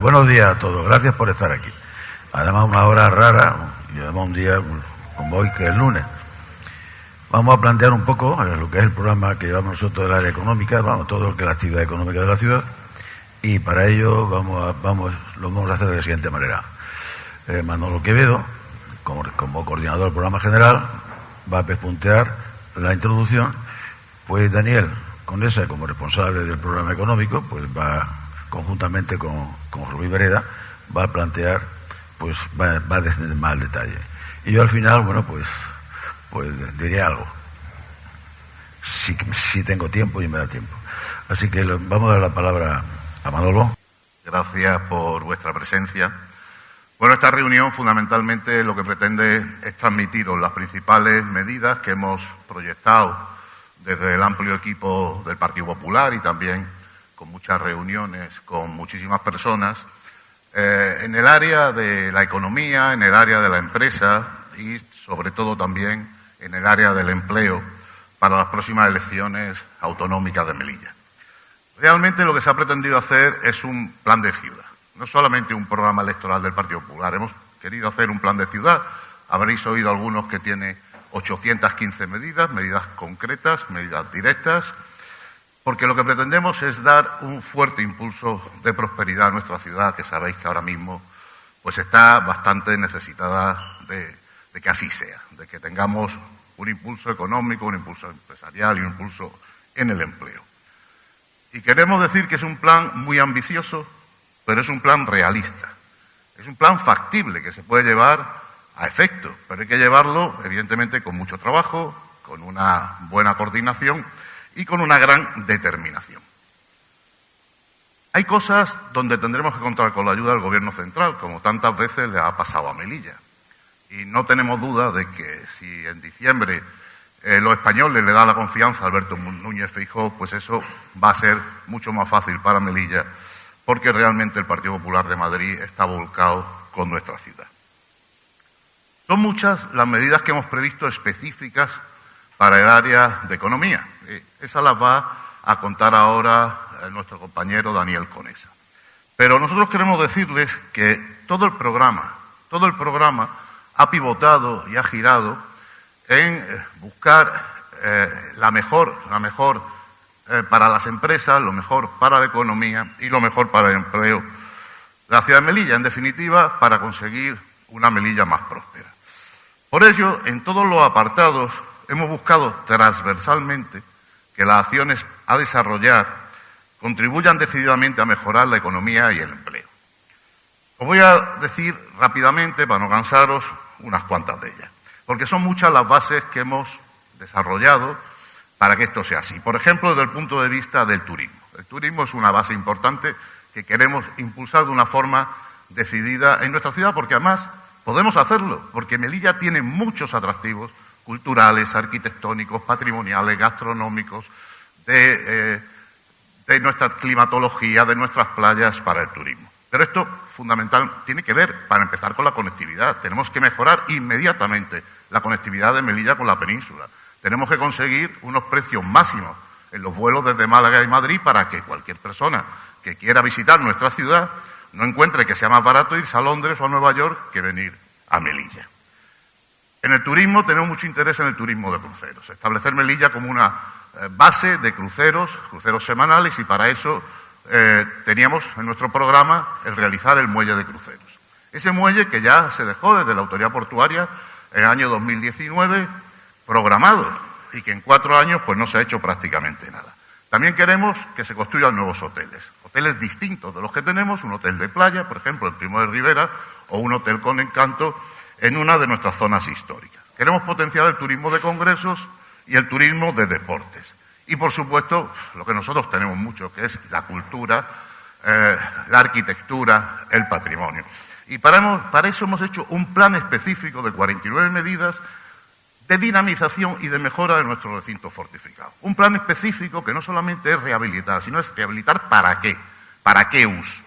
Buenos días a todos, gracias por estar aquí. Además, una hora rara y además un día como hoy, que es lunes. Vamos a plantear un poco lo que es el programa que llevamos nosotros del área económica, todo lo que es la actividad económica de la ciudad, y para ello lo vamos a hacer de la siguiente manera. Manolo Quevedo, como coordinador del programa general, va a pespuntear la introducción, pues Daniel Conesa, como responsable del programa económico, pues va conjuntamente con José Luis Vereda, va a plantear, pues va a descender más al detalle. Y yo al final, pues diré algo, si tengo tiempo y me da tiempo. Así que vamos a dar la palabra a Manolo. Gracias por vuestra presencia. Bueno, esta reunión fundamentalmente lo que pretende es transmitiros las principales medidas que hemos proyectado desde el amplio equipo del Partido Popular y también con muchas reuniones con muchísimas personas, en el área de la economía, en el área de la empresa y sobre todo también en el área del empleo para las próximas elecciones autonómicas de Melilla. Realmente lo que se ha pretendido hacer es un plan de ciudad, no solamente un programa electoral del Partido Popular. Hemos querido hacer un plan de ciudad. Habréis oído algunos que tiene 815 medidas concretas, medidas directas, porque lo que pretendemos es dar un fuerte impulso de prosperidad a nuestra ciudad, que sabéis que ahora mismo pues está bastante necesitada de que así sea, de que tengamos un impulso económico, un impulso empresarial y un impulso en el empleo. Y queremos decir que es un plan muy ambicioso, pero es un plan realista. Es un plan factible que se puede llevar a efecto, pero hay que llevarlo, evidentemente, con mucho trabajo, con una buena coordinación y con una gran determinación. Hay cosas donde tendremos que contar con la ayuda del Gobierno central, como tantas veces le ha pasado a Melilla. Y no tenemos duda de que si en diciembre los españoles le dan la confianza a Alberto Núñez Feijóo, pues eso va a ser mucho más fácil para Melilla, porque realmente el Partido Popular de Madrid está volcado con nuestra ciudad. Son muchas las medidas que hemos previsto específicas para el área de economía. Esas las va a contar ahora nuestro compañero Daniel Conesa. Pero nosotros queremos decirles que todo el programa ha pivotado y ha girado en buscar la mejor para las empresas, lo mejor para la economía y lo mejor para el empleo de la ciudad de Melilla, en definitiva, para conseguir una Melilla más próspera. Por ello, en todos los apartados hemos buscado transversalmente que las acciones a desarrollar contribuyan decididamente a mejorar la economía y el empleo. Os voy a decir rápidamente, para no cansaros, unas cuantas de ellas, porque son muchas las bases que hemos desarrollado para que esto sea así. Por ejemplo, desde el punto de vista del turismo. El turismo es una base importante que queremos impulsar de una forma decidida en nuestra ciudad, porque además podemos hacerlo, porque Melilla tiene muchos atractivos culturales, arquitectónicos, patrimoniales, gastronómicos, de nuestra climatología, de nuestras playas para el turismo. Pero esto, fundamental, tiene que ver, para empezar, con la conectividad. Tenemos que mejorar inmediatamente la conectividad de Melilla con la península. Tenemos que conseguir unos precios máximos en los vuelos desde Málaga y Madrid para que cualquier persona que quiera visitar nuestra ciudad no encuentre que sea más barato irse a Londres o a Nueva York que venir a Melilla. En el turismo tenemos mucho interés en el turismo de cruceros. Establecer Melilla como una base de cruceros semanales, y para eso teníamos en nuestro programa el realizar el muelle de cruceros. Ese muelle que ya se dejó desde la autoridad portuaria en el año 2019 programado y que en 4 años pues no se ha hecho prácticamente nada. También queremos que se construyan nuevos hoteles distintos de los que tenemos, un hotel de playa, por ejemplo, en Primo de Rivera, o un hotel con encanto en una de nuestras zonas históricas. Queremos potenciar el turismo de congresos y el turismo de deportes. Y, por supuesto, lo que nosotros tenemos mucho, que es la cultura, la arquitectura, el patrimonio. Y para eso hemos hecho un plan específico de 49 medidas de dinamización y de mejora de nuestro recinto fortificado. Un plan específico que no solamente es rehabilitar, sino es rehabilitar ¿para qué? ¿Para qué uso?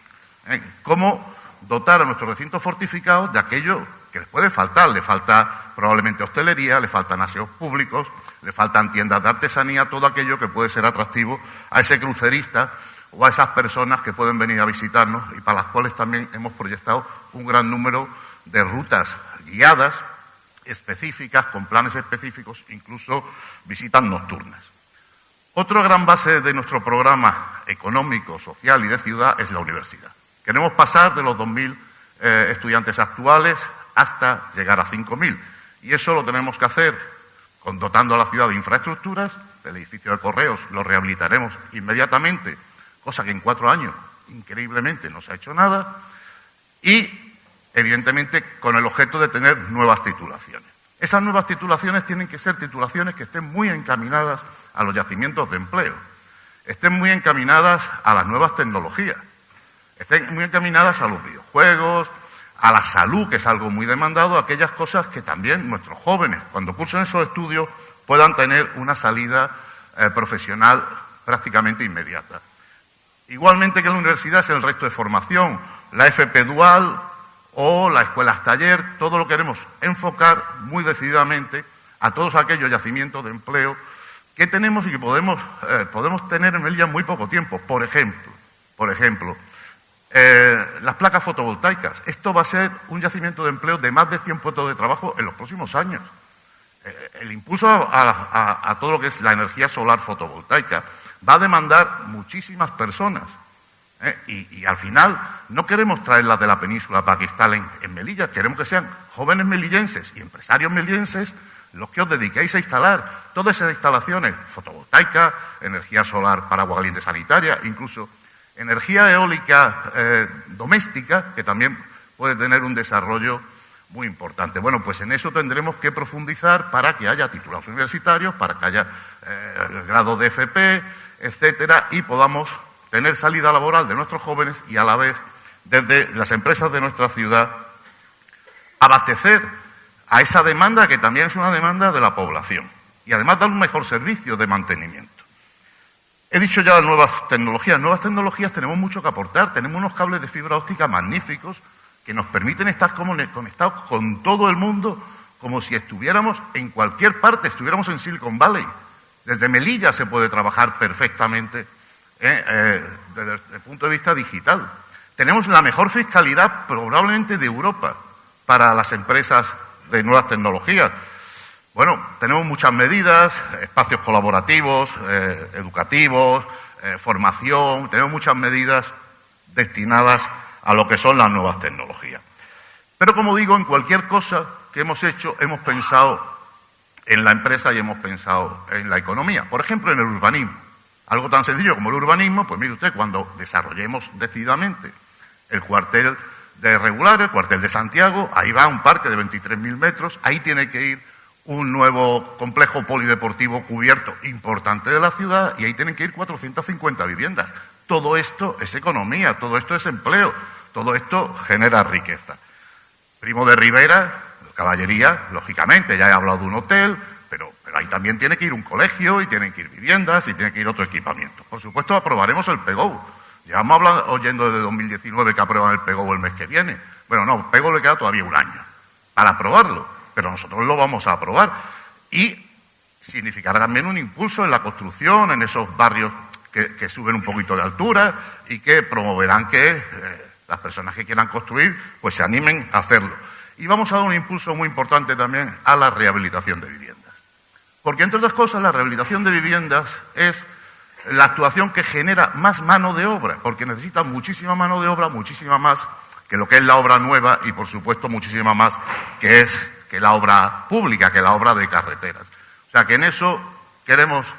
¿Cómo dotar a nuestro recinto fortificado de aquello que les puede faltar? Le falta probablemente hostelería, le faltan aseos públicos, le faltan tiendas de artesanía, todo aquello que puede ser atractivo a ese crucerista o a esas personas que pueden venir a visitarnos y para las cuales también hemos proyectado un gran número de rutas guiadas específicas, con planes específicos, incluso visitas nocturnas. Otra gran base de nuestro programa económico, social y de ciudad es la universidad. Queremos pasar de los 2.000 estudiantes actuales hasta llegar a 5.000. Y eso lo tenemos que hacer dotando a la ciudad de infraestructuras. El edificio de Correos lo rehabilitaremos inmediatamente, cosa que en 4 años, increíblemente, no se ha hecho nada. Y evidentemente, con el objeto de tener nuevas titulaciones. Esas nuevas titulaciones tienen que ser titulaciones que estén muy encaminadas a los yacimientos de empleo, estén muy encaminadas a las nuevas tecnologías, estén muy encaminadas a los videojuegos, a la salud, que es algo muy demandado, aquellas cosas que también nuestros jóvenes, cuando cursen esos estudios, puedan tener una salida profesional prácticamente inmediata. Igualmente que la universidad es el resto de formación, la FP Dual o las escuelas taller, todo lo queremos enfocar muy decididamente a todos aquellos yacimientos de empleo que tenemos y que podemos tener en Melilla en muy poco tiempo. Por ejemplo, las placas fotovoltaicas. Esto va a ser un yacimiento de empleo de más de 100 puestos de trabajo en los próximos años. El impulso a todo lo que es la energía solar fotovoltaica va a demandar muchísimas personas. Y al final no queremos traerlas de la península para que instalen en Melilla, queremos que sean jóvenes melillenses y empresarios melillenses los que os dediquéis a instalar todas esas instalaciones fotovoltaicas, energía solar para agua caliente sanitaria, incluso energía eólica doméstica, que también puede tener un desarrollo muy importante. Bueno, pues en eso tendremos que profundizar para que haya titulados universitarios, para que haya grados de FP, etcétera, y podamos tener salida laboral de nuestros jóvenes y a la vez, desde las empresas de nuestra ciudad, abastecer a esa demanda que también es una demanda de la población y además dar un mejor servicio de mantenimiento. He dicho ya las nuevas tecnologías. Nuevas tecnologías tenemos mucho que aportar. Tenemos unos cables de fibra óptica magníficos que nos permiten estar conectados con todo el mundo como si estuviéramos en cualquier parte, estuviéramos en Silicon Valley. Desde Melilla se puede trabajar perfectamente desde el punto de vista digital. Tenemos la mejor fiscalidad probablemente de Europa para las empresas de nuevas tecnologías. Bueno, tenemos muchas medidas, espacios colaborativos, educativos, formación, tenemos muchas medidas destinadas a lo que son las nuevas tecnologías. Pero como digo, en cualquier cosa que hemos hecho, hemos pensado en la empresa y hemos pensado en la economía. Por ejemplo, en el urbanismo. Algo tan sencillo como el urbanismo, pues mire usted, cuando desarrollemos decididamente el cuartel de Regular, el cuartel de Santiago, ahí va un parque de 23.000 metros, ahí tiene que ir un nuevo complejo polideportivo cubierto importante de la ciudad y ahí tienen que ir 450 viviendas. Todo esto es economía, todo esto es empleo, todo esto genera riqueza. Primo de Rivera, Caballería, lógicamente, ya he hablado de un hotel, pero ahí también tiene que ir un colegio y tienen que ir viviendas y tiene que ir otro equipamiento. Por supuesto, aprobaremos el PEGO. Llevamos oyendo desde 2019 que aprueban el PEGO el mes que viene. Bueno, no, el PEGO le queda todavía un año para aprobarlo, pero nosotros lo vamos a aprobar. Y significará también un impulso en la construcción, en esos barrios que suben un poquito de altura y que promoverán que las personas que quieran construir pues se animen a hacerlo. Y vamos a dar un impulso muy importante también a la rehabilitación de viviendas. Porque, entre otras cosas, la rehabilitación de viviendas es la actuación que genera más mano de obra, porque necesita muchísima mano de obra, muchísima más que lo que es la obra nueva y, por supuesto, muchísima más que la obra pública, que la obra de carreteras. O sea, que en eso queremos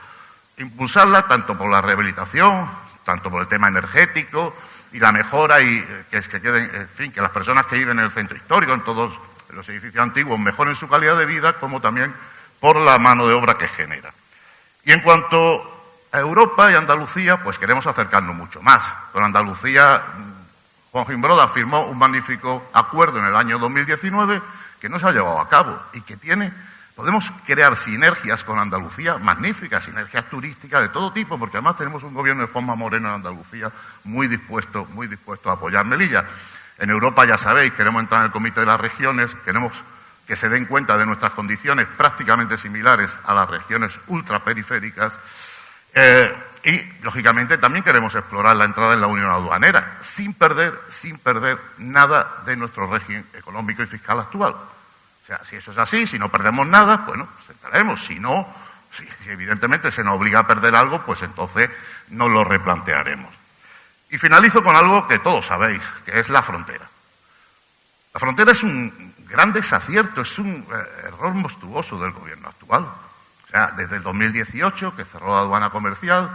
impulsarla tanto por la rehabilitación, tanto por el tema energético y la mejora y que queden, en fin, que las personas que viven en el centro histórico, en todos los edificios antiguos, mejoren su calidad de vida, como también por la mano de obra que genera. Y en cuanto a Europa y Andalucía, pues queremos acercarnos mucho más. Con Andalucía, Juan Gimbroda firmó un magnífico acuerdo en el año 2019 que no se ha llevado a cabo y que podemos crear sinergias con Andalucía magníficas, sinergias turísticas de todo tipo, porque además tenemos un gobierno de Juanma Moreno en Andalucía muy dispuesto a apoyar Melilla. En Europa, ya sabéis, queremos entrar en el Comité de las Regiones, queremos que se den cuenta de nuestras condiciones prácticamente similares a las regiones ultraperiféricas Y, lógicamente, también queremos explorar la entrada en la Unión Aduanera, sin perder nada de nuestro régimen económico y fiscal actual. O sea, si eso es así, si no perdemos nada, bueno, pues entraremos. Si no, si evidentemente se nos obliga a perder algo, pues entonces nos lo replantearemos. Y finalizo con algo que todos sabéis, que es la frontera. La frontera es un gran desacierto, es un error monstruoso del gobierno actual. O sea, desde el 2018, que cerró la aduana comercial,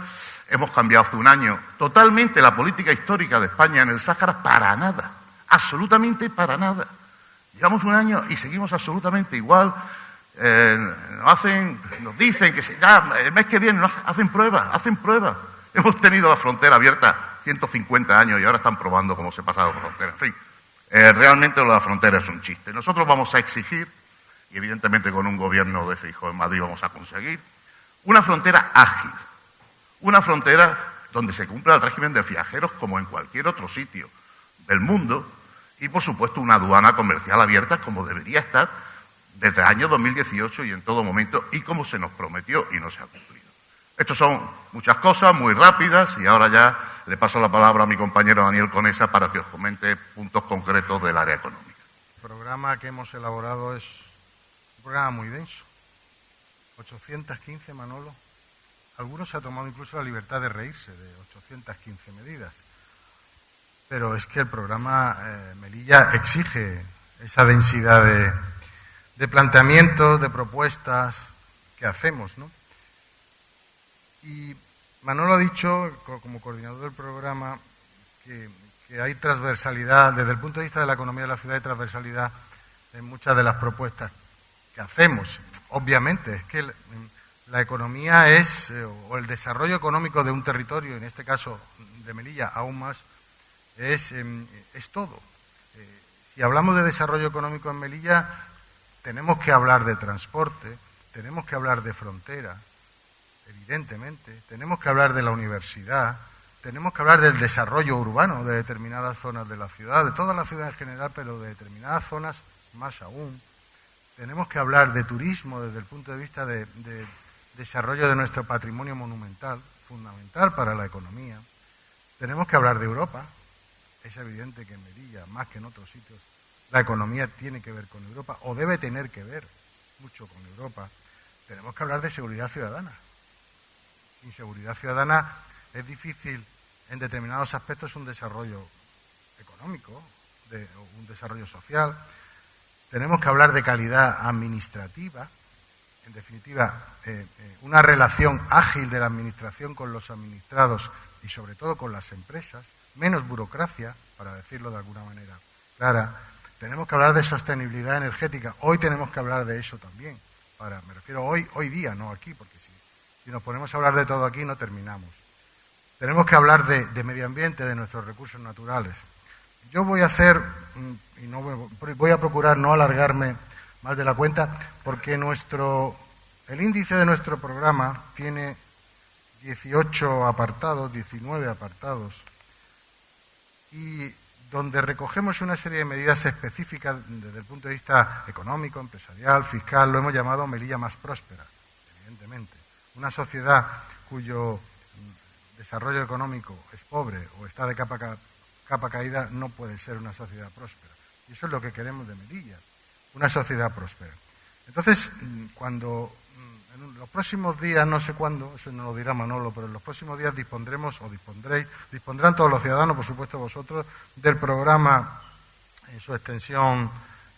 hemos cambiado hace un año totalmente la política histórica de España en el Sáhara para nada, absolutamente para nada. Llevamos un año y seguimos absolutamente igual. Nos dicen que ya el mes que viene hacen pruebas. Hemos tenido la frontera abierta 150 años y ahora están probando cómo se pasa la frontera. En fin, realmente la frontera es un chiste. Nosotros vamos a exigir, y evidentemente con un gobierno de Feijóo en Madrid vamos a conseguir, una frontera ágil, una frontera donde se cumpla el régimen de viajeros como en cualquier otro sitio del mundo y, por supuesto, una aduana comercial abierta como debería estar desde el año 2018 y en todo momento y como se nos prometió y no se ha cumplido. Estos son muchas cosas muy rápidas y ahora ya le paso la palabra a mi compañero Daniel Conesa para que os comente puntos concretos del área económica. El programa que hemos elaborado es un programa muy denso. 815, Manolo. Algunos se ha tomado incluso la libertad de reírse de 815 medidas. Pero es que el programa Melilla exige esa densidad de planteamientos, de propuestas que hacemos, ¿no? Y Manolo ha dicho, como coordinador del programa, que hay transversalidad, desde el punto de vista de la economía de la ciudad, hay transversalidad en muchas de las propuestas que hacemos. Obviamente, es que la economía es, o el desarrollo económico de un territorio, en este caso de Melilla aún más, es todo. Si hablamos de desarrollo económico en Melilla, tenemos que hablar de transporte, tenemos que hablar de frontera, evidentemente, tenemos que hablar de la universidad, tenemos que hablar del desarrollo urbano de determinadas zonas de la ciudad, de toda la ciudad en general, pero de determinadas zonas más aún. Tenemos que hablar de turismo desde el punto de vista de desarrollo de nuestro patrimonio monumental, fundamental para la economía. Tenemos que hablar de Europa. Es evidente que en Melilla, más que en otros sitios, la economía tiene que ver con Europa, o debe tener que ver mucho con Europa. Tenemos que hablar de seguridad ciudadana. Sin seguridad ciudadana es difícil, en determinados aspectos, un desarrollo económico, un desarrollo social. Tenemos que hablar de calidad administrativa, en definitiva, una relación ágil de la administración con los administrados y sobre todo con las empresas, menos burocracia, para decirlo de alguna manera clara. Tenemos que hablar de sostenibilidad energética. Hoy tenemos que hablar de eso también. Me refiero hoy día, no aquí, porque si nos ponemos a hablar de todo aquí no terminamos. Tenemos que hablar de medio ambiente, de nuestros recursos naturales. Yo voy a hacer, y voy a procurar no alargarme más de la cuenta, porque el índice de nuestro programa tiene 18 apartados, 19 apartados, y donde recogemos una serie de medidas específicas desde el punto de vista económico, empresarial, fiscal. Lo hemos llamado Melilla más próspera, evidentemente. Una sociedad cuyo desarrollo económico es pobre o está de capa caída no puede ser una sociedad próspera. Y eso es lo que queremos de Melilla, una sociedad próspera. Entonces, cuando en los próximos días, no sé cuándo, eso no lo dirá Manolo, pero en los próximos días dispondrán todos los ciudadanos, por supuesto vosotros, del programa en su extensión,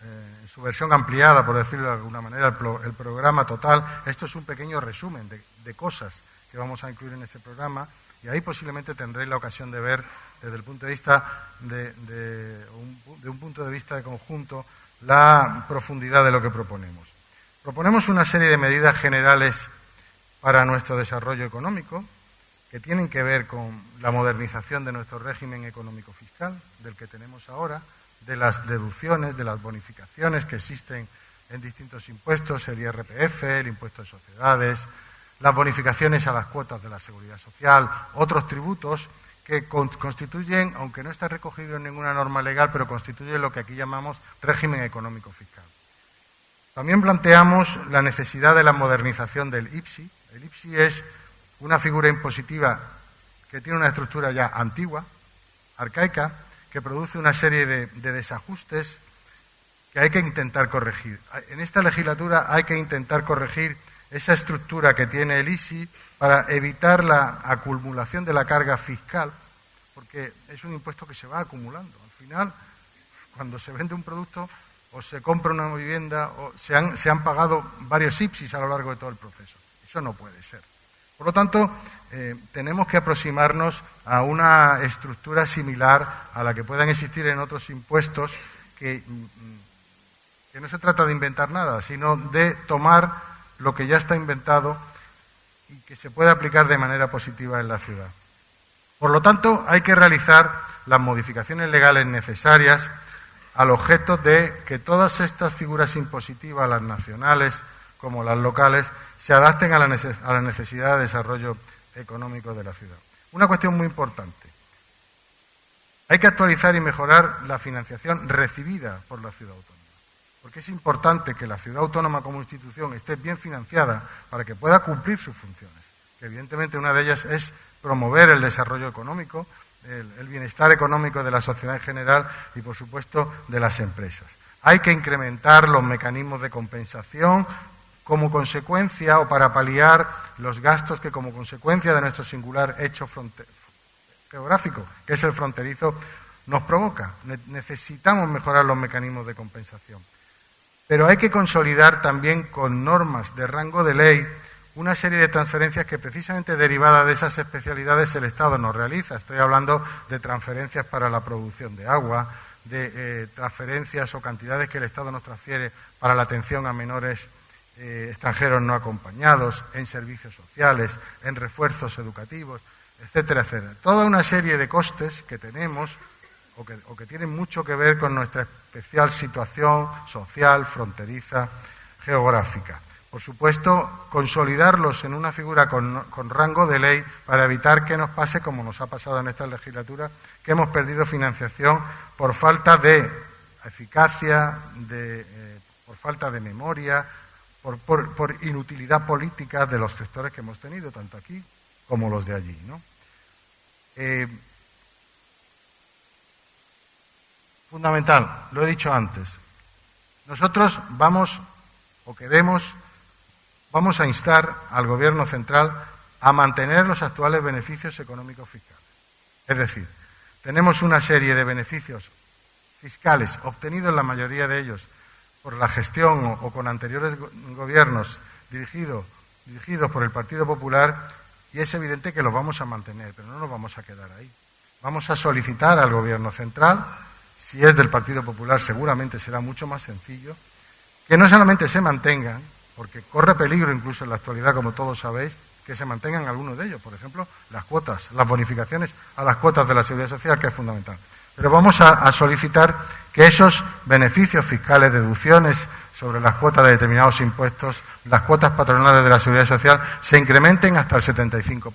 en su versión ampliada, por decirlo de alguna manera, el programa total. Esto es un pequeño resumen de cosas que vamos a incluir en ese programa y ahí posiblemente tendréis la ocasión de ver desde el punto de vista de un punto de vista de conjunto la profundidad de lo que proponemos. Proponemos una serie de medidas generales para nuestro desarrollo económico que tienen que ver con la modernización de nuestro régimen económico-fiscal, del que tenemos ahora, de las deducciones, de las bonificaciones que existen en distintos impuestos, el IRPF, el impuesto de sociedades, las bonificaciones a las cuotas de la seguridad social, otros tributos que constituyen, aunque no está recogido en ninguna norma legal, pero constituyen lo que aquí llamamos régimen económico-fiscal. También planteamos la necesidad de la modernización del IPSI. El IPSI es una figura impositiva que tiene una estructura ya antigua, arcaica, que produce una serie de desajustes que hay que intentar corregir. En esta legislatura hay que intentar corregir esa estructura que tiene el ISI para evitar la acumulación de la carga fiscal, porque es un impuesto que se va acumulando. Al final, cuando se vende un producto o se compra una vivienda o se han pagado varios IPSIs a lo largo de todo el proceso. Eso no puede ser. Por lo tanto, tenemos que aproximarnos a una estructura similar a la que puedan existir en otros impuestos, que no se trata de inventar nada, sino de tomar lo que ya está inventado y que se puede aplicar de manera positiva en la ciudad. Por lo tanto, hay que realizar las modificaciones legales necesarias al objeto de que todas estas figuras impositivas, las nacionales como las locales, se adapten a la necesidad de desarrollo económico de la ciudad. Una cuestión muy importante. Hay que actualizar y mejorar la financiación recibida por la ciudad autónoma, porque es importante que la ciudad autónoma como institución esté bien financiada para que pueda cumplir sus funciones, que evidentemente una de ellas es promover el desarrollo económico, el bienestar económico de la sociedad en general y, por supuesto, de las empresas. Hay que incrementar los mecanismos de compensación como consecuencia o para paliar los gastos que, como consecuencia de nuestro singular hecho geográfico, que es el fronterizo, nos provoca. Necesitamos mejorar los mecanismos de compensación. Pero hay que consolidar también con normas de rango de ley una serie de transferencias que, precisamente derivadas de esas especialidades, el Estado nos realiza. Estoy hablando de transferencias para la producción de agua, de transferencias o cantidades que el Estado nos transfiere para la atención a menores extranjeros no acompañados, en servicios sociales, en refuerzos educativos, etcétera, etcétera. Toda una serie de costes que tenemos o que tienen mucho que ver con nuestra especial situación social, fronteriza, geográfica. Por supuesto, consolidarlos en una figura con rango de ley para evitar que nos pase como nos ha pasado en esta legislatura, que hemos perdido financiación por falta de eficacia, por falta de memoria, por inutilidad política de los gestores que hemos tenido, tanto aquí como los de allí, ¿no? Fundamental, lo he dicho antes, nosotros vamos a instar al Gobierno central a mantener los actuales beneficios económicos fiscales. Es decir, tenemos una serie de beneficios fiscales obtenidos, la mayoría de ellos, por la gestión o con anteriores gobiernos dirigidos por el Partido Popular, y es evidente que los vamos a mantener, pero no nos vamos a quedar ahí. Vamos a solicitar al Gobierno central, si es del Partido Popular seguramente será mucho más sencillo, que no solamente se mantengan, porque corre peligro incluso en la actualidad, como todos sabéis, que se mantengan algunos de ellos. Por ejemplo, las cuotas, las bonificaciones a las cuotas de la Seguridad Social, que es fundamental. Pero vamos a solicitar que esos beneficios fiscales, deducciones sobre las cuotas de determinados impuestos, las cuotas patronales de la Seguridad Social, se incrementen hasta el 75%.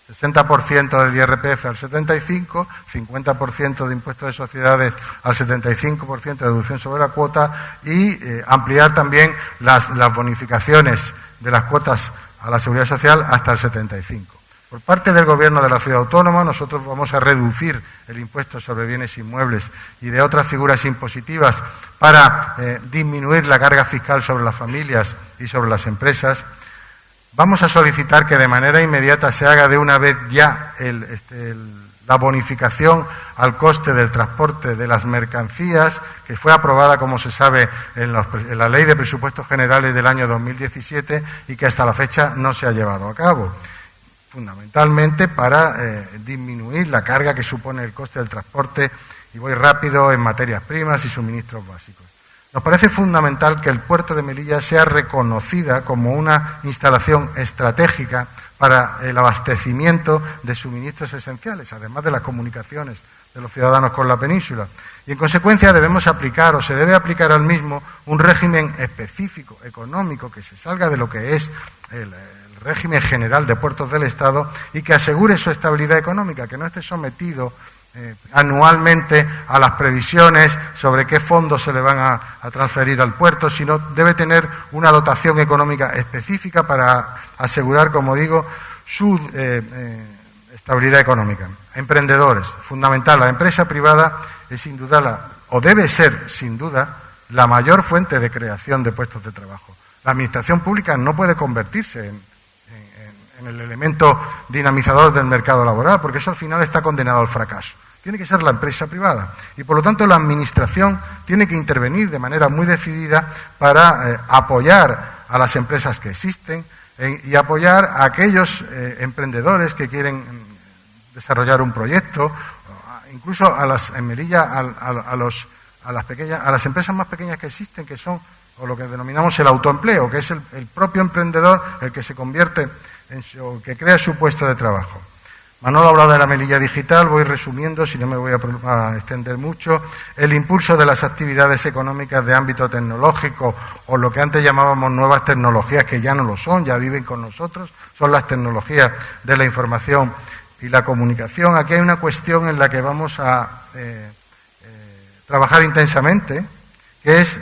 60% del IRPF al 75%, 50% de impuestos de sociedades al 75% de deducción sobre la cuota y ampliar también las bonificaciones de las cuotas a la Seguridad Social hasta el 75%. Por parte del Gobierno de la Ciudad Autónoma, nosotros vamos a reducir el impuesto sobre bienes inmuebles y de otras figuras impositivas para disminuir la carga fiscal sobre las familias y sobre las empresas. Vamos a solicitar que de manera inmediata se haga de una vez ya la bonificación al coste del transporte de las mercancías, que fue aprobada, como se sabe, en la Ley de Presupuestos Generales del año 2017 y que hasta la fecha no se ha llevado a cabo, fundamentalmente para disminuir la carga que supone el coste del transporte, y voy rápido, en materias primas y suministros básicos. Nos parece fundamental que el puerto de Melilla sea reconocida como una instalación estratégica para el abastecimiento de suministros esenciales, además de las comunicaciones de los ciudadanos con la península. Y en consecuencia debemos aplicar, o se debe aplicar al mismo, un régimen específico, económico, que se salga de lo que es el régimen general de puertos del Estado y que asegure su estabilidad económica, que no esté sometido anualmente a las previsiones sobre qué fondos se le van a transferir al puerto, sino debe tener una dotación económica específica para asegurar, como digo, su estabilidad económica. Emprendedores, fundamental. La empresa privada es sin duda o debe ser sin duda la mayor fuente de creación de puestos de trabajo. La administración pública no puede convertirse en el elemento dinamizador del mercado laboral, porque eso al final está condenado al fracaso. Tiene que ser la empresa privada y, por lo tanto, la administración tiene que intervenir de manera muy decidida para apoyar a las empresas que existen y apoyar a aquellos emprendedores que quieren desarrollar un proyecto, incluso a las empresas más pequeñas que existen, que son o lo que denominamos el autoempleo, que es el propio emprendedor el que se convierte que crea su puesto de trabajo. Manolo ha hablado de la Melilla digital, voy resumiendo, si no me voy a extender mucho. El impulso de las actividades económicas de ámbito tecnológico, o lo que antes llamábamos nuevas tecnologías, que ya no lo son, ya viven con nosotros, son las tecnologías de la información y la comunicación. Aquí hay una cuestión en la que vamos a trabajar intensamente, que es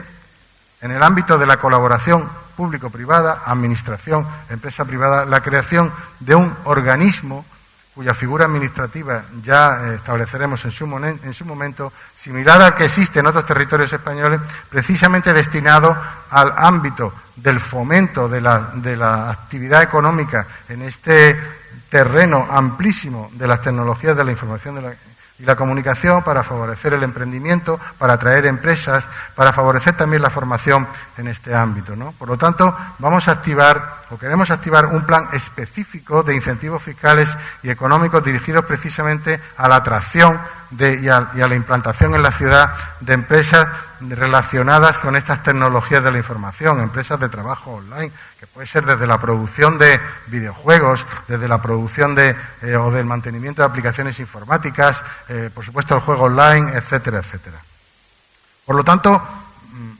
en el ámbito de la colaboración público-privada, administración, empresa privada, la creación de un organismo cuya figura administrativa ya estableceremos en su momento, similar al que existe en otros territorios españoles, precisamente destinado al ámbito del fomento de la actividad económica en este terreno amplísimo de las tecnologías de la información y la comunicación, para favorecer el emprendimiento, para atraer empresas, para favorecer también la formación en este ámbito, ¿no? Por lo tanto, queremos activar un plan específico de incentivos fiscales y económicos dirigidos precisamente a la atracción y a la implantación en la ciudad de empresas relacionadas con estas tecnologías de la información, empresas de trabajo online, que puede ser desde la producción de videojuegos, desde la producción o del mantenimiento de aplicaciones informáticas, por supuesto el juego online, etcétera, etcétera. Por lo tanto,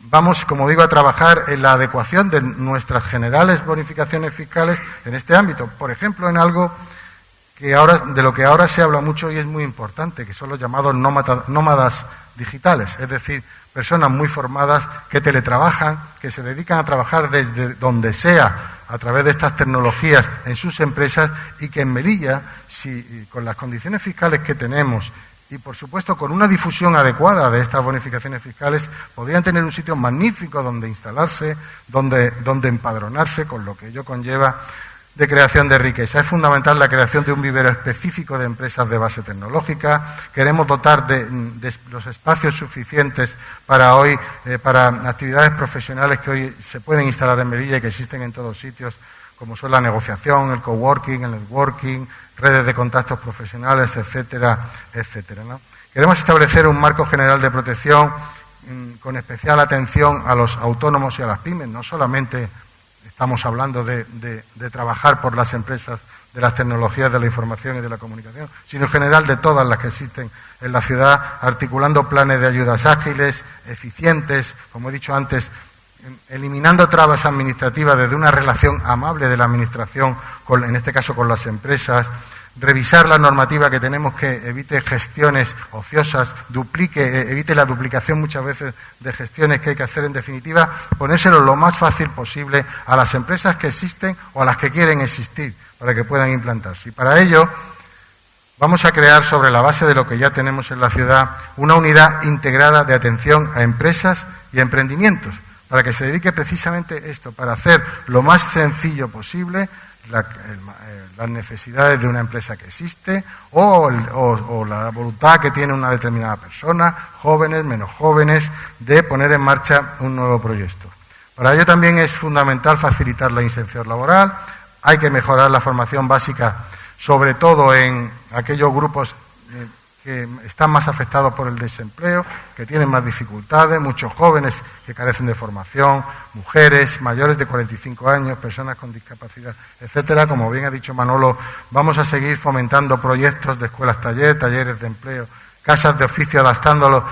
vamos, como digo, a trabajar en la adecuación de nuestras generales bonificaciones fiscales en este ámbito. Por ejemplo, en algo de lo que ahora se habla mucho y es muy importante, que son los llamados nómadas digitales, es decir, personas muy formadas que teletrabajan, que se dedican a trabajar desde donde sea a través de estas tecnologías en sus empresas, y que en Melilla, con las condiciones fiscales que tenemos y, por supuesto, con una difusión adecuada de estas bonificaciones fiscales, podrían tener un sitio magnífico donde instalarse, donde empadronarse, con lo que ello conlleva de creación de riqueza. Es fundamental la creación de un vivero específico de empresas de base tecnológica. Queremos dotar de los espacios suficientes para actividades profesionales que hoy se pueden instalar en Melilla y que existen en todos sitios, como son la negociación, el coworking, el networking, redes de contactos profesionales, etcétera, etcétera, ¿no? Queremos establecer un marco general de protección con especial atención a los autónomos y a las pymes. No solamente estamos hablando de trabajar por las empresas de las tecnologías de la información y de la comunicación, sino en general de todas las que existen en la ciudad, articulando planes de ayudas ágiles, eficientes, como he dicho antes, eliminando trabas administrativas desde una relación amable de la administración, en este caso con las empresas, revisar la normativa que tenemos que evite gestiones ociosas, evite la duplicación muchas veces de gestiones que hay que hacer, en definitiva, ponérselo lo más fácil posible a las empresas que existen o a las que quieren existir para que puedan implantarse. Y para ello vamos a crear, sobre la base de lo que ya tenemos en la ciudad, una unidad integrada de atención a empresas y emprendimientos, para que se dedique precisamente esto, para hacer lo más sencillo posible las necesidades de una empresa que existe o la voluntad que tiene una determinada persona, jóvenes, menos jóvenes, de poner en marcha un nuevo proyecto. Para ello también es fundamental facilitar la inserción laboral. Hay que mejorar la formación básica, sobre todo en aquellos grupos que están más afectados por el desempleo, que tienen más dificultades, muchos jóvenes que carecen de formación, mujeres, mayores de 45 años, personas con discapacidad, etcétera. Como bien ha dicho Manolo, vamos a seguir fomentando proyectos de escuelas-taller, talleres de empleo, casas de oficio, adaptándolos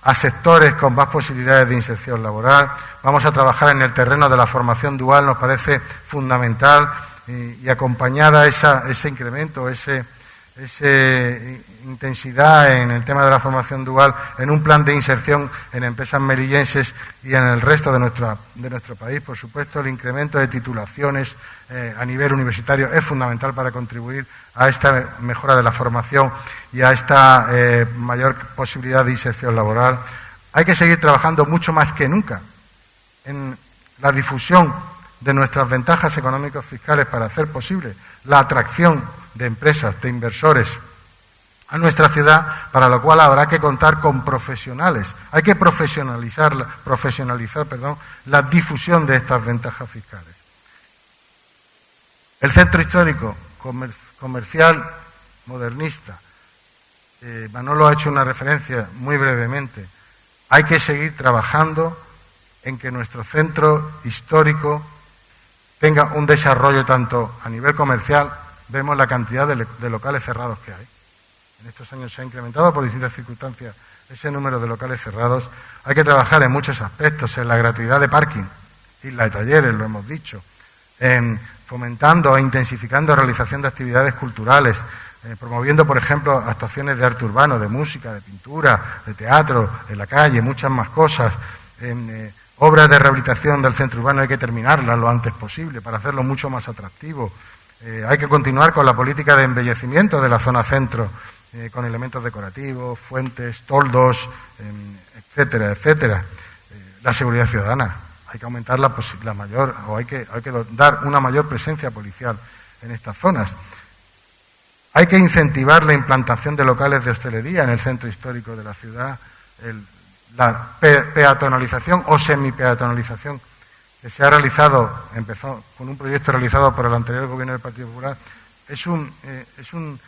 a sectores con más posibilidades de inserción laboral. Vamos a trabajar en el terreno de la formación dual, nos parece fundamental, y acompañada ese incremento, intensidad en el tema de la formación dual, en un plan de inserción en empresas melillenses y en el resto de nuestro país. Por supuesto, el incremento de titulaciones a nivel universitario es fundamental para contribuir a esta mejora de la formación y a esta mayor posibilidad de inserción laboral. Hay que seguir trabajando mucho más que nunca en la difusión de nuestras ventajas económicas fiscales para hacer posible la atracción de empresas, de inversores a nuestra ciudad, para lo cual habrá que contar con profesionales. Hay que profesionalizar la difusión de estas ventajas fiscales. El centro histórico, comercial, modernista. Manolo ha hecho una referencia muy brevemente. Hay que seguir trabajando en que nuestro centro histórico tenga un desarrollo tanto a nivel comercial. Vemos la cantidad de locales cerrados que hay. En estos años se ha incrementado por distintas circunstancias ese número de locales cerrados. Hay que trabajar en muchos aspectos, en la gratuidad de parking, isla de talleres, lo hemos dicho, en fomentando e intensificando la realización de actividades culturales, promoviendo, por ejemplo, actuaciones de arte urbano, de música, de pintura, de teatro, en la calle, muchas más cosas. Obras de rehabilitación del centro urbano hay que terminarlas lo antes posible para hacerlo mucho más atractivo. Hay que continuar con la política de embellecimiento de la zona centro, con elementos decorativos, fuentes, toldos, etcétera, etcétera. La seguridad ciudadana. Hay que aumentar hay que dar una mayor presencia policial en estas zonas. Hay que incentivar la implantación de locales de hostelería en el centro histórico de la ciudad, la peatonalización o semipeatonalización que se ha realizado, empezó con un proyecto realizado por el anterior gobierno del Partido Popular, es un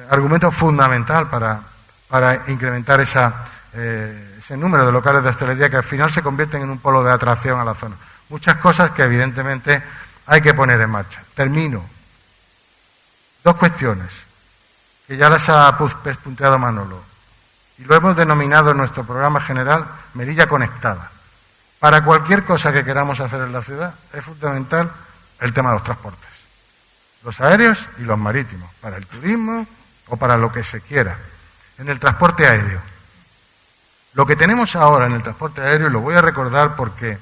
argumento fundamental para incrementar ese número de locales de hostelería que al final se convierten en un polo de atracción a la zona. Muchas cosas que evidentemente hay que poner en marcha. Termino. Dos cuestiones que ya las ha pespunteado Manolo y lo hemos denominado en nuestro programa general Melilla Conectada. Para cualquier cosa que queramos hacer en la ciudad es fundamental el tema de los transportes, los aéreos y los marítimos, para el turismo o para lo que se quiera. En el transporte aéreo, lo que tenemos ahora en el transporte aéreo, lo voy a recordar porque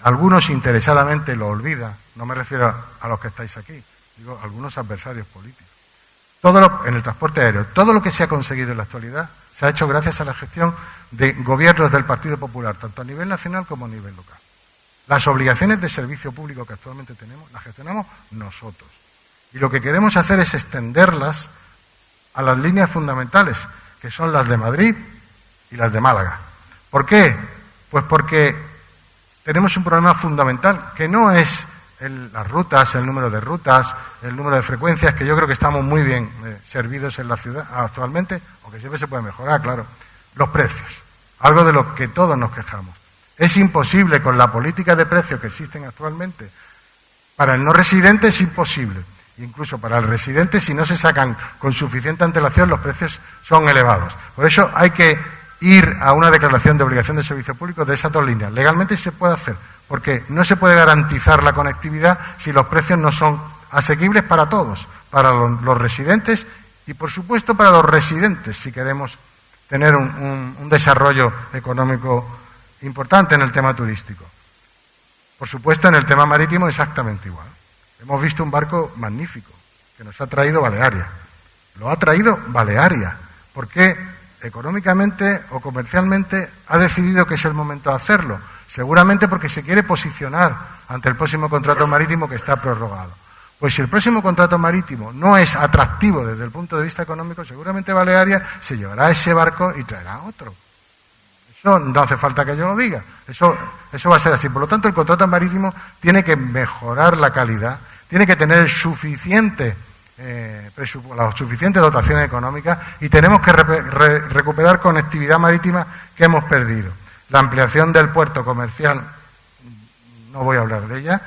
algunos interesadamente lo olvidan, no me refiero a los que estáis aquí, digo algunos adversarios políticos. En el transporte aéreo, todo lo que se ha conseguido en la actualidad se ha hecho gracias a la gestión de gobiernos del Partido Popular, tanto a nivel nacional como a nivel local. Las obligaciones de servicio público que actualmente tenemos las gestionamos nosotros. Y lo que queremos hacer es extenderlas a las líneas fundamentales, que son las de Madrid y las de Málaga. ¿Por qué? Pues porque tenemos un problema fundamental, que no es las rutas, el número de rutas, el número de frecuencias, que yo creo que estamos muy bien servidos en la ciudad actualmente, aunque siempre se puede mejorar, claro. Los precios, algo de lo que todos nos quejamos. Es imposible con la política de precios que existen actualmente. Para el no residente es imposible. Incluso para el residente, si no se sacan con suficiente antelación, los precios son elevados. Por eso hay que ir a una declaración de obligación de servicio público de esas dos líneas. Legalmente se puede hacer, porque no se puede garantizar la conectividad si los precios no son asequibles para todos, para los residentes y, por supuesto, para los residentes, si queremos tener un desarrollo económico importante en el tema turístico. Por supuesto, en el tema marítimo exactamente igual. Hemos visto un barco magnífico que nos ha traído Balearia. Lo ha traído Balearia, porque económicamente o comercialmente ha decidido que es el momento de hacerlo. Seguramente porque se quiere posicionar ante el próximo contrato marítimo que está prorrogado. Pues si el próximo contrato marítimo no es atractivo desde el punto de vista económico, seguramente Balearia se llevará ese barco y traerá otro. Eso no hace falta que yo lo diga. Eso va a ser así. Por lo tanto, el contrato marítimo tiene que mejorar la calidad, tiene que tener la suficiente dotación económica y tenemos que recuperar conectividad marítima que hemos perdido. La ampliación del puerto comercial, no voy a hablar de ella,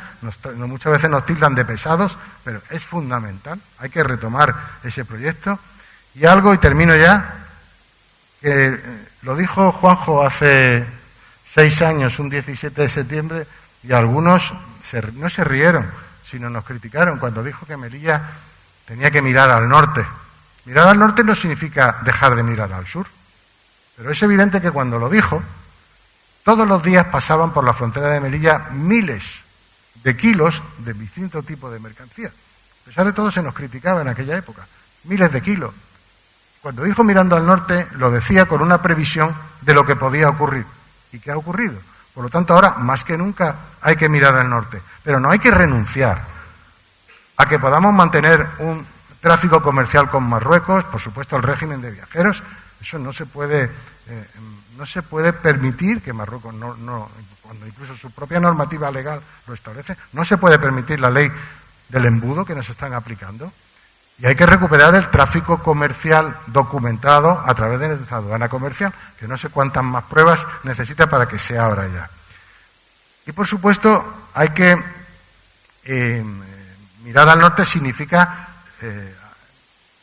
muchas veces nos tildan de pesados, pero es fundamental, hay que retomar ese proyecto. Y algo, y termino ya, que lo dijo Juanjo hace 6 años, un 17 de septiembre, y algunos no se rieron, sino nos criticaron cuando dijo que Melilla tenía que mirar al norte. Mirar al norte no significa dejar de mirar al sur, pero es evidente que cuando lo dijo, todos los días pasaban por la frontera de Melilla miles de kilos de distinto tipo de mercancía. A pesar de todo se nos criticaba en aquella época, miles de kilos. Cuando dijo mirando al norte, lo decía con una previsión de lo que podía ocurrir. ¿Y qué ha ocurrido? Por lo tanto, ahora, más que nunca, hay que mirar al norte. Pero no hay que renunciar a que podamos mantener un tráfico comercial con Marruecos, por supuesto el régimen de viajeros. Eso no se puede permitir que Marruecos, cuando incluso su propia normativa legal lo establece, no se puede permitir la ley del embudo que nos están aplicando. Y hay que recuperar el tráfico comercial documentado a través de nuestra aduana comercial, que no sé cuántas más pruebas necesita para que se abra ya. Y por supuesto hay que mirar al norte significa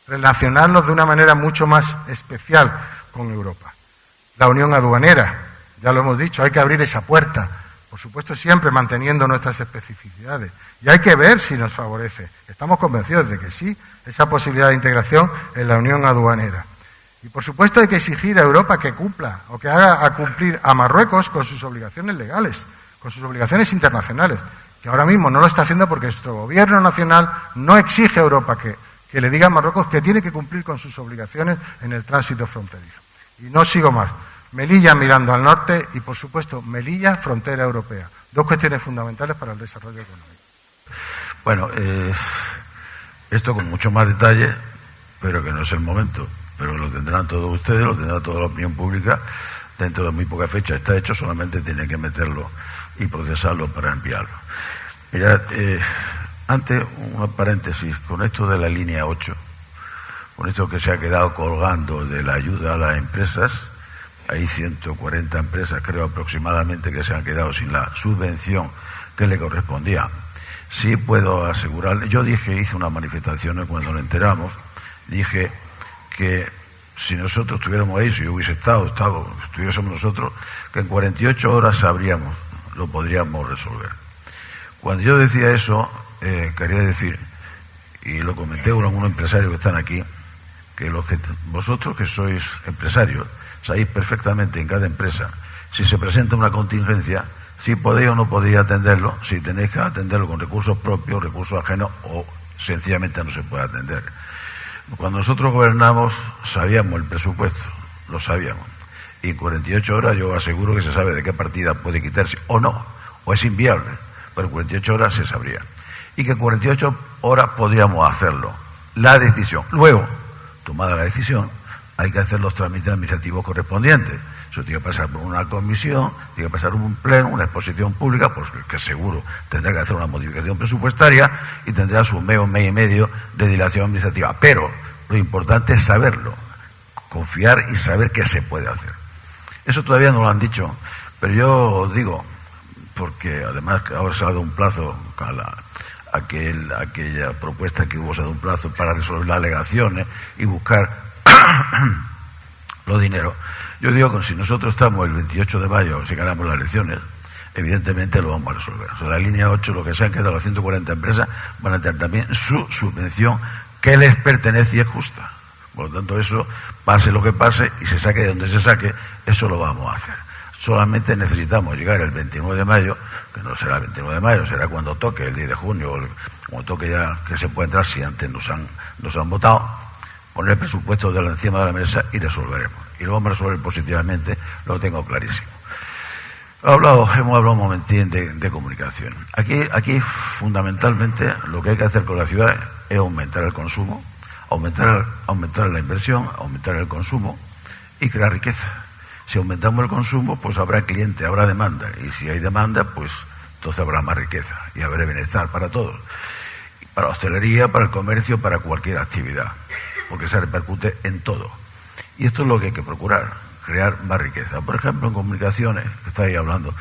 relacionarnos de una manera mucho más especial con Europa. La unión aduanera, ya lo hemos dicho, hay que abrir esa puerta, por supuesto siempre manteniendo nuestras especificidades. Y hay que ver si nos favorece. Estamos convencidos de que sí, esa posibilidad de integración en la unión aduanera. Y por supuesto hay que exigir a Europa que cumpla o que haga a cumplir a Marruecos con sus obligaciones legales, con sus obligaciones internacionales, que ahora mismo no lo está haciendo porque nuestro gobierno nacional no exige a Europa que le diga a Marruecos que tiene que cumplir con sus obligaciones en el tránsito fronterizo. Y no sigo más. Melilla mirando al norte y, por supuesto, Melilla, frontera europea. Dos cuestiones fundamentales para el desarrollo económico. Bueno, esto con mucho más detalle, pero que no es el momento. Pero lo tendrán todos ustedes, lo tendrá toda la opinión pública. Dentro de muy poca fecha está hecho, solamente tienen que meterlo y procesarlo para enviarlo. Mirad, antes, un paréntesis, con esto de la línea 8, con esto que se ha quedado colgando de la ayuda a las empresas, hay 140 empresas, creo aproximadamente, que se han quedado sin la subvención que le correspondía. Sí puedo asegurar, yo dije, hice unas manifestaciones cuando nos enteramos, dije que si nosotros estuviéramos ahí, si yo hubiese estuviésemos nosotros, que en 48 horas sabríamos, lo podríamos resolver. Cuando yo decía eso, quería decir, y lo comenté con algunos empresarios que están aquí, que vosotros que sois empresarios, sabéis perfectamente en cada empresa, si se presenta una contingencia, si podéis o no podéis atenderlo, si tenéis que atenderlo con recursos propios, recursos ajenos, o sencillamente no se puede atender. Cuando nosotros gobernamos, sabíamos el presupuesto, lo sabíamos. Y en 48 horas yo aseguro que se sabe de qué partida puede quitarse, o no, o es inviable, pero en 48 horas se sabría. Y que en 48 horas podríamos hacerlo. La decisión. Luego, tomada la decisión, hay que hacer los trámites administrativos correspondientes. Eso tiene que pasar por una comisión, tiene que pasar un pleno, una exposición pública, pues que seguro tendrá que hacer una modificación presupuestaria y tendrá su mes y medio de dilación administrativa. Pero lo importante es saberlo, confiar y saber qué se puede hacer. Eso todavía no lo han dicho, pero yo os digo, porque además ahora se ha dado un plazo a aquella propuesta que hubo, se ha dado un plazo para resolver las alegaciones y buscar los dineros. Yo digo que si nosotros estamos el 28 de mayo, si ganamos las elecciones, evidentemente lo vamos a resolver. O sea, la línea 8, lo que se han quedado las 140 empresas, van a tener también su subvención que les pertenece y es justa. Por lo tanto, eso, pase lo que pase y se saque de donde se saque, eso lo vamos a hacer. Solamente necesitamos llegar el 29 de mayo, que no será el 29 de mayo, será cuando toque el 10 de junio, cuando toque ya que se puede entrar, si antes nos han votado, poner el presupuesto encima de la mesa y resolveremos. Y lo vamos a resolver positivamente, lo tengo clarísimo. Hemos hablado un momentín de comunicación. Aquí fundamentalmente lo que hay que hacer con la ciudad es aumentar el consumo, aumentar la inversión, aumentar el consumo y crear riqueza. Si aumentamos el consumo, pues habrá cliente, habrá demanda. Y si hay demanda, pues entonces habrá más riqueza y habrá bienestar para todos. Para la hostelería, para el comercio, para cualquier actividad. Porque se repercute en todo. Y esto es lo que hay que procurar, crear más riqueza. Por ejemplo, en comunicaciones, que estáis hablando,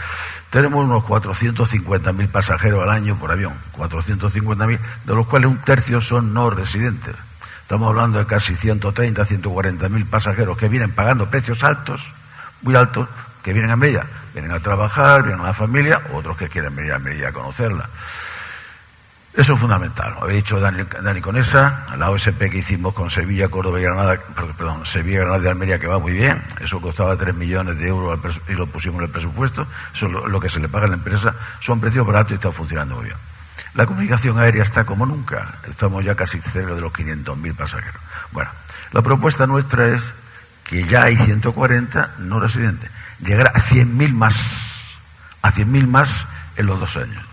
tenemos unos 450.000 pasajeros al año por avión, 450.000, de los cuales un tercio son no residentes. Estamos hablando de casi 130, 140.000 pasajeros que vienen pagando precios altos, muy altos, que vienen a Melilla. Vienen a trabajar, vienen a la familia, otros que quieren venir a Melilla a conocerla. Eso es fundamental. Lo había dicho Dani Conesa, la OSP que hicimos con Sevilla, Córdoba y Granada, perdón, Sevilla, Granada y Almería, que va muy bien. Eso costaba 3 millones de euros y lo pusimos en el presupuesto. Eso es lo que se le paga a la empresa. Son precios baratos y está funcionando muy bien. La comunicación aérea está como nunca. Estamos ya casi cerca de los 500.000 pasajeros. Bueno, la propuesta nuestra es que ya hay 140 no residentes. Llegar a 100.000 más. A 100.000 más en los 2 años.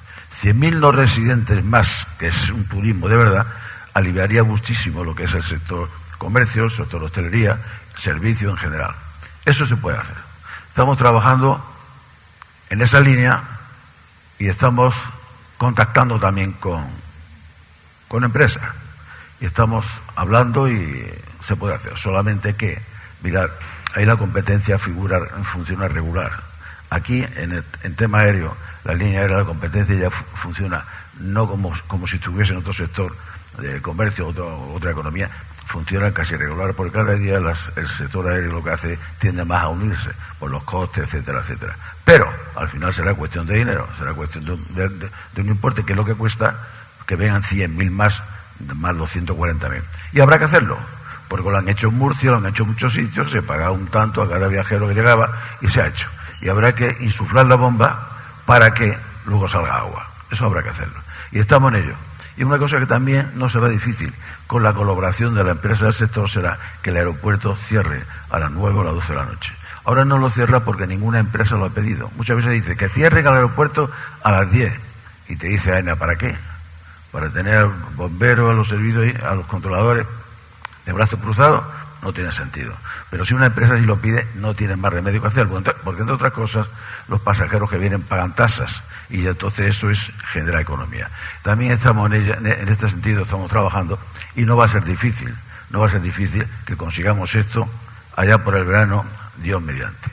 100.000 no residentes más, que es un turismo de verdad, aliviaría muchísimo lo que es el sector comercio, el sector hostelería, servicio en general. Eso se puede hacer. Estamos trabajando en esa línea y estamos contactando también con empresas. Y estamos hablando y se puede hacer. Solamente que, mirad, ahí la competencia funciona regular. Aquí, en tema aéreo, la línea aérea de la competencia ya funciona no como si estuviese en otro sector de comercio, otra economía, funciona casi regular, porque cada día el sector aéreo lo que hace tiende más a unirse por los costes, etcétera, etcétera. Pero al final será cuestión de dinero, será cuestión de un importe que es lo que cuesta que vengan 100.000 más los 140.000. Y habrá que hacerlo, porque lo han hecho en Murcia, lo han hecho en muchos sitios, se paga un tanto a cada viajero que llegaba y se ha hecho. Y habrá que insuflar la bomba para que luego salga agua. Eso habrá que hacerlo. Y estamos en ello. Y una cosa que también no será difícil, con la colaboración de la empresa del sector, será que el aeropuerto cierre a las 9 o las 12 de la noche. Ahora no lo cierra porque ninguna empresa lo ha pedido. Muchas veces dice que cierren el aeropuerto a las 10. Y te dice AENA, ¿para qué? Para tener a los bomberos, a los servicios, a los controladores de brazos cruzados. No tiene sentido. Pero si una empresa sí lo pide, no tiene más remedio que hacerlo, porque entre otras cosas, los pasajeros que vienen pagan tasas y entonces eso genera economía. También estamos en este sentido, estamos trabajando y no va a ser difícil que consigamos esto allá por el verano, Dios mediante.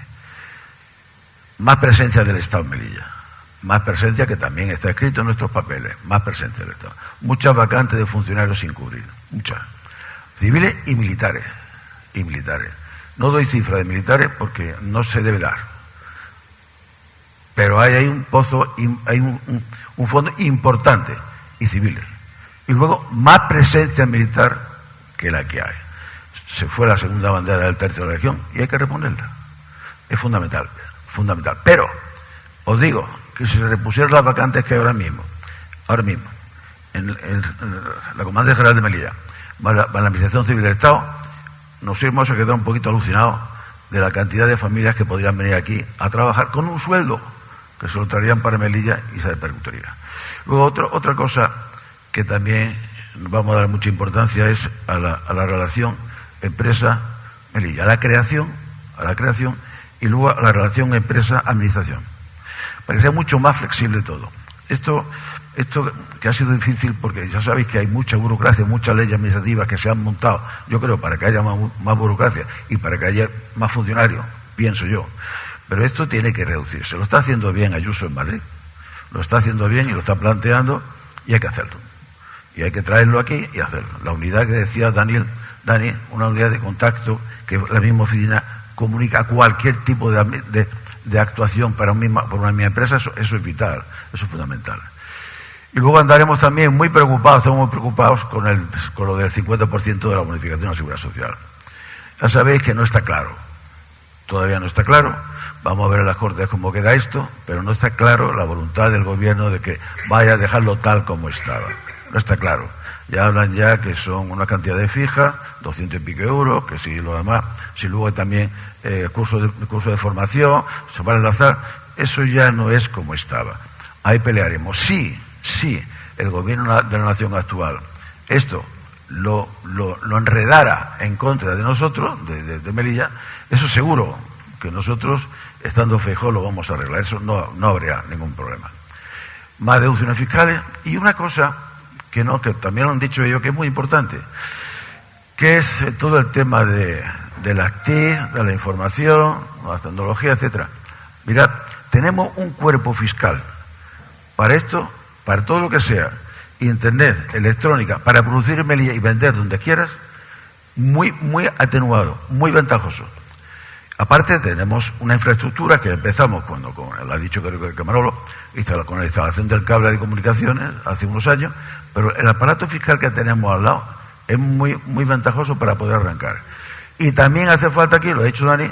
Más presencia del Estado en Melilla, más presencia que también está escrito en nuestros papeles, más presencia del Estado. Muchas vacantes de funcionarios sin cubrir, muchas, civiles y militares. No doy cifra de militares porque no se debe dar. Pero hay un pozo, hay un fondo importante, y civiles. Y luego más presencia militar que la que hay. Se fue la segunda bandera del tercio de la región y hay que reponerla. Es fundamental. Pero os digo que si se repusieran las vacantes que hay ahora mismo, en la Comandancia General de Melilla, para la Administración Civil del Estado, nos hemos quedado un poquito alucinados de la cantidad de familias que podrían venir aquí a trabajar con un sueldo que se lo traerían para Melilla y se repercutiría. Luego otra cosa que también vamos a dar mucha importancia es a la relación empresa-Melilla, a la creación y luego a la relación empresa-administración, para que sea mucho más flexible todo. Esto que ha sido difícil porque ya sabéis que hay mucha burocracia, muchas leyes administrativas que se han montado, yo creo, para que haya más burocracia y para que haya más funcionarios, pienso yo. Pero esto tiene que reducirse. Lo está haciendo bien Ayuso en Madrid. Lo está haciendo bien y lo está planteando y hay que hacerlo. Y hay que traerlo aquí y hacerlo. La unidad que decía Dani, una unidad de contacto que la misma oficina comunica cualquier tipo de actuación por una misma empresa, eso es vital, eso es fundamental. Y luego andaremos también estamos muy preocupados con lo del 50% de la bonificación a la Seguridad Social. Ya sabéis que no está claro, todavía no está claro, vamos a ver en las Cortes cómo queda esto, pero no está claro la voluntad del Gobierno de que vaya a dejarlo tal como estaba. No está claro. Ya hablan ya que son una cantidad de fija, 200 y pico euros, que si lo demás, si luego hay también curso de formación, se van a enlazar, eso ya no es como estaba. Ahí pelearemos. Sí, el Gobierno de la Nación actual esto lo enredara en contra de nosotros, de Melilla, eso seguro que nosotros, estando Feijóo, lo vamos a arreglar. Eso no habría ningún problema. Más deducciones fiscales y una cosa que también lo han dicho ellos, que es muy importante, que es todo el tema de las TIC, de la información, la tecnología, etcétera. Mirad, tenemos un cuerpo fiscal para esto, para todo lo que sea Internet, electrónica, para producir en Melilla y vender donde quieras, muy atenuado, muy ventajoso. Aparte tenemos una infraestructura que empezamos cuando, como lo ha dicho creo que Manolo, con la instalación del cable de comunicaciones hace unos años, pero el aparato fiscal que tenemos al lado es muy, muy ventajoso para poder arrancar. Y también hace falta aquí, lo ha dicho Dani,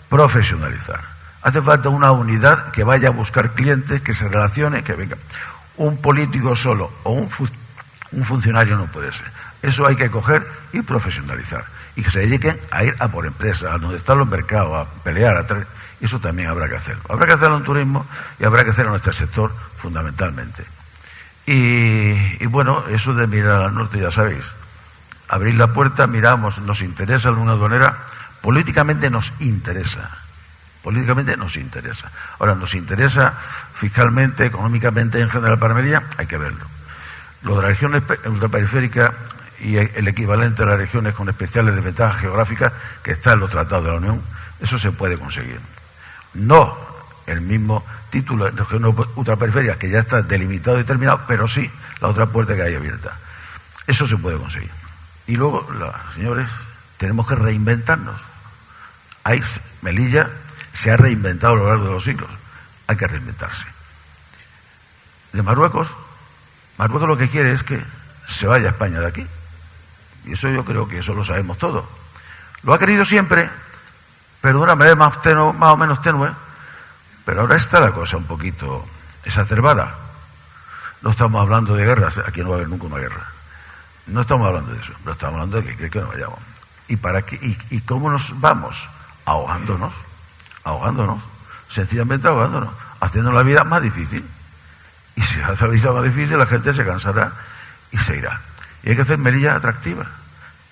profesionalizar. Hace falta una unidad que vaya a buscar clientes, que se relacione, que venga. Un político solo o un funcionario no puede ser. Eso hay que coger y profesionalizar. Y que se dediquen a ir a por empresas, a donde están los mercados, a pelear, a traer. Eso también habrá que hacerlo. Habrá que hacerlo en turismo y habrá que hacerlo en nuestro sector fundamentalmente. Y bueno, eso de mirar al norte, ya sabéis. Abrir la puerta, miramos, nos interesa alguna aduanera, políticamente nos interesa. Políticamente nos interesa. Ahora, nos interesa fiscalmente, económicamente, en general para Melilla, hay que verlo. Lo de la región ultraperiférica y el equivalente a las regiones con especiales desventajas geográficas que está en los tratados de la Unión, eso se puede conseguir. No el mismo título de región ultraperiférica, que ya está delimitado y determinado, pero sí la otra puerta que hay abierta. Eso se puede conseguir. Y luego, señores, tenemos que reinventarnos. Melilla se ha reinventado a lo largo de los siglos. Hay que reinventarse. De Marruecos lo que quiere es que se vaya a España de aquí. Y eso yo creo que eso lo sabemos todos. Lo ha querido siempre, pero de una manera más o menos tenue. Pero ahora está la cosa un poquito exacerbada. No estamos hablando de guerras, aquí no va a haber nunca una guerra. No estamos hablando de eso, pero estamos hablando de que quiere que nos vayamos. ¿Y para qué? ¿Y cómo nos vamos? Ahogándonos, sencillamente ahogándonos, haciendo la vida más difícil. Y si se hace la vida más difícil, la gente se cansará y se irá. Y hay que hacer Melilla atractiva.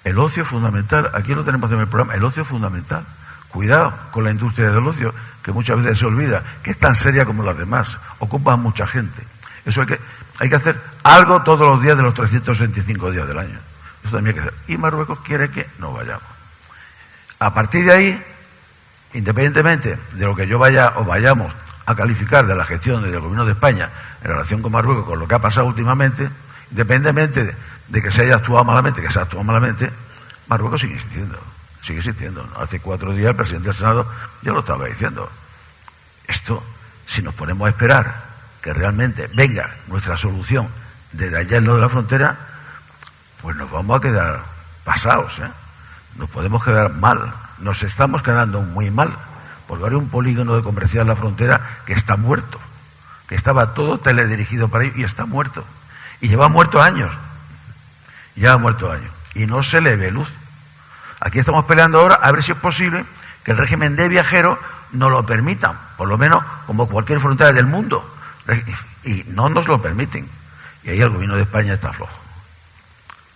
El ocio fundamental, aquí lo tenemos en el programa, el ocio fundamental. Cuidado con la industria del ocio, que muchas veces se olvida, que es tan seria como las demás, ocupa a mucha gente. Eso hay que hacer algo todos los días de los 365 días del año. Eso también hay que hacer. Y Marruecos quiere que nos vayamos. A partir de ahí, independientemente de lo que yo vaya o vayamos a calificar de la gestión del gobierno de España en relación con Marruecos, con lo que ha pasado últimamente, independientemente de que se haya actuado malamente, Marruecos sigue existiendo. Hace 4 días el presidente del Senado ya lo estaba diciendo. Esto, si nos ponemos a esperar que realmente venga nuestra solución desde allá en lo de la frontera, pues nos vamos a quedar pasados, ¿eh? Nos podemos quedar mal. Nos estamos quedando muy mal, porque hay un polígono de comercial en la frontera que está muerto, que estaba todo teledirigido para ahí y está muerto. Y lleva muerto años. Y no se le ve luz. Aquí estamos peleando ahora a ver si es posible que el régimen de viajeros nos lo permitan, por lo menos como cualquier frontera del mundo. Y no nos lo permiten. Y ahí el gobierno de España está flojo.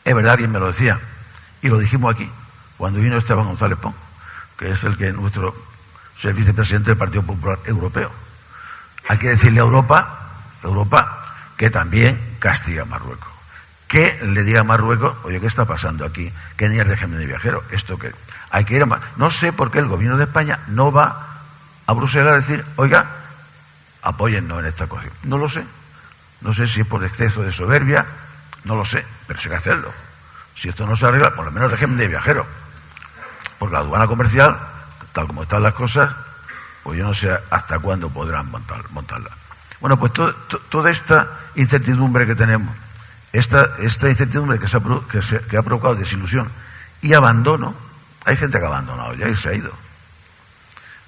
Es verdad, alguien me lo decía, y lo dijimos aquí, cuando vino Esteban González Pons, que es el vicepresidente del Partido Popular Europeo. Hay que decirle a Europa, que también castiga a Marruecos. Que le diga a Marruecos, oye, ¿qué está pasando aquí? Que ni el régimen de viajeros. Esto que hay que ir a... No sé por qué el gobierno de España no va a Bruselas a decir, oiga, apóyennos en esta cuestión. No lo sé. No sé si es por exceso de soberbia, no lo sé, pero sí hay que hacerlo. Si esto no se arregla, por lo menos el régimen de viajeros. Porque la aduana comercial, tal como están las cosas, pues yo no sé hasta cuándo podrán montarla. Bueno, pues toda esta incertidumbre que tenemos, esta incertidumbre que ha provocado desilusión y abandono, hay gente que ha abandonado ya y se ha ido.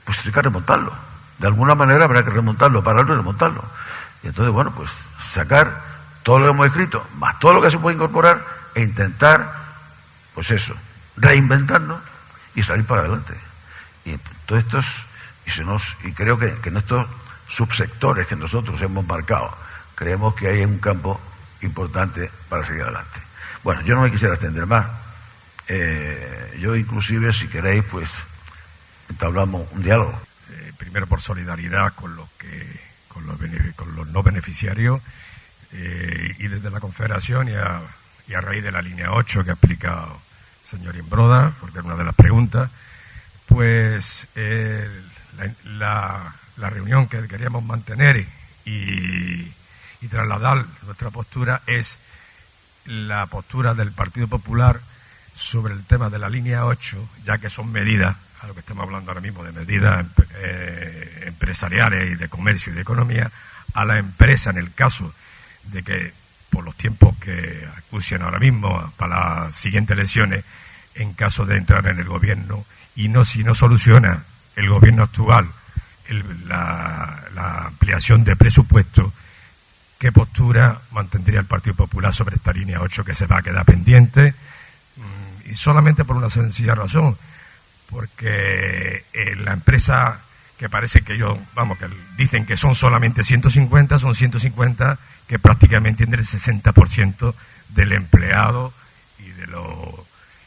Pues hay que remontarlo. De alguna manera habrá que remontarlo, pararlo y remontarlo. Y entonces, bueno, pues sacar todo lo que hemos escrito, más todo lo que se puede incorporar e intentar, pues eso, reinventarnos y salir para adelante. Y todos estos, y creo que en estos subsectores que nosotros hemos marcado, creemos que hay un campo importante para seguir adelante. Bueno, yo no me quisiera extender más. Yo inclusive, si queréis, pues entablamos un diálogo. Primero por solidaridad con los no beneficiarios y desde la Confederación y a raíz de la línea 8 que ha explicado el señor Imbroda, porque es una de las preguntas, pues la reunión que queríamos mantener y trasladar nuestra postura es la postura del Partido Popular sobre el tema de la línea 8, ya que son medidas a lo que estamos hablando ahora mismo de medidas empresariales y de comercio y de economía, a la empresa, en el caso de que por los tiempos que acucian ahora mismo para las siguientes elecciones, en caso de entrar en el gobierno, y si no soluciona el gobierno actual la ampliación de presupuesto, ¿qué postura mantendría el Partido Popular sobre esta línea 8 que se va a quedar pendiente? Y solamente por una sencilla razón, porque la empresa, que parece que ellos, que dicen que son solamente 150, son 150 que prácticamente tienen el 60% del empleado y de los...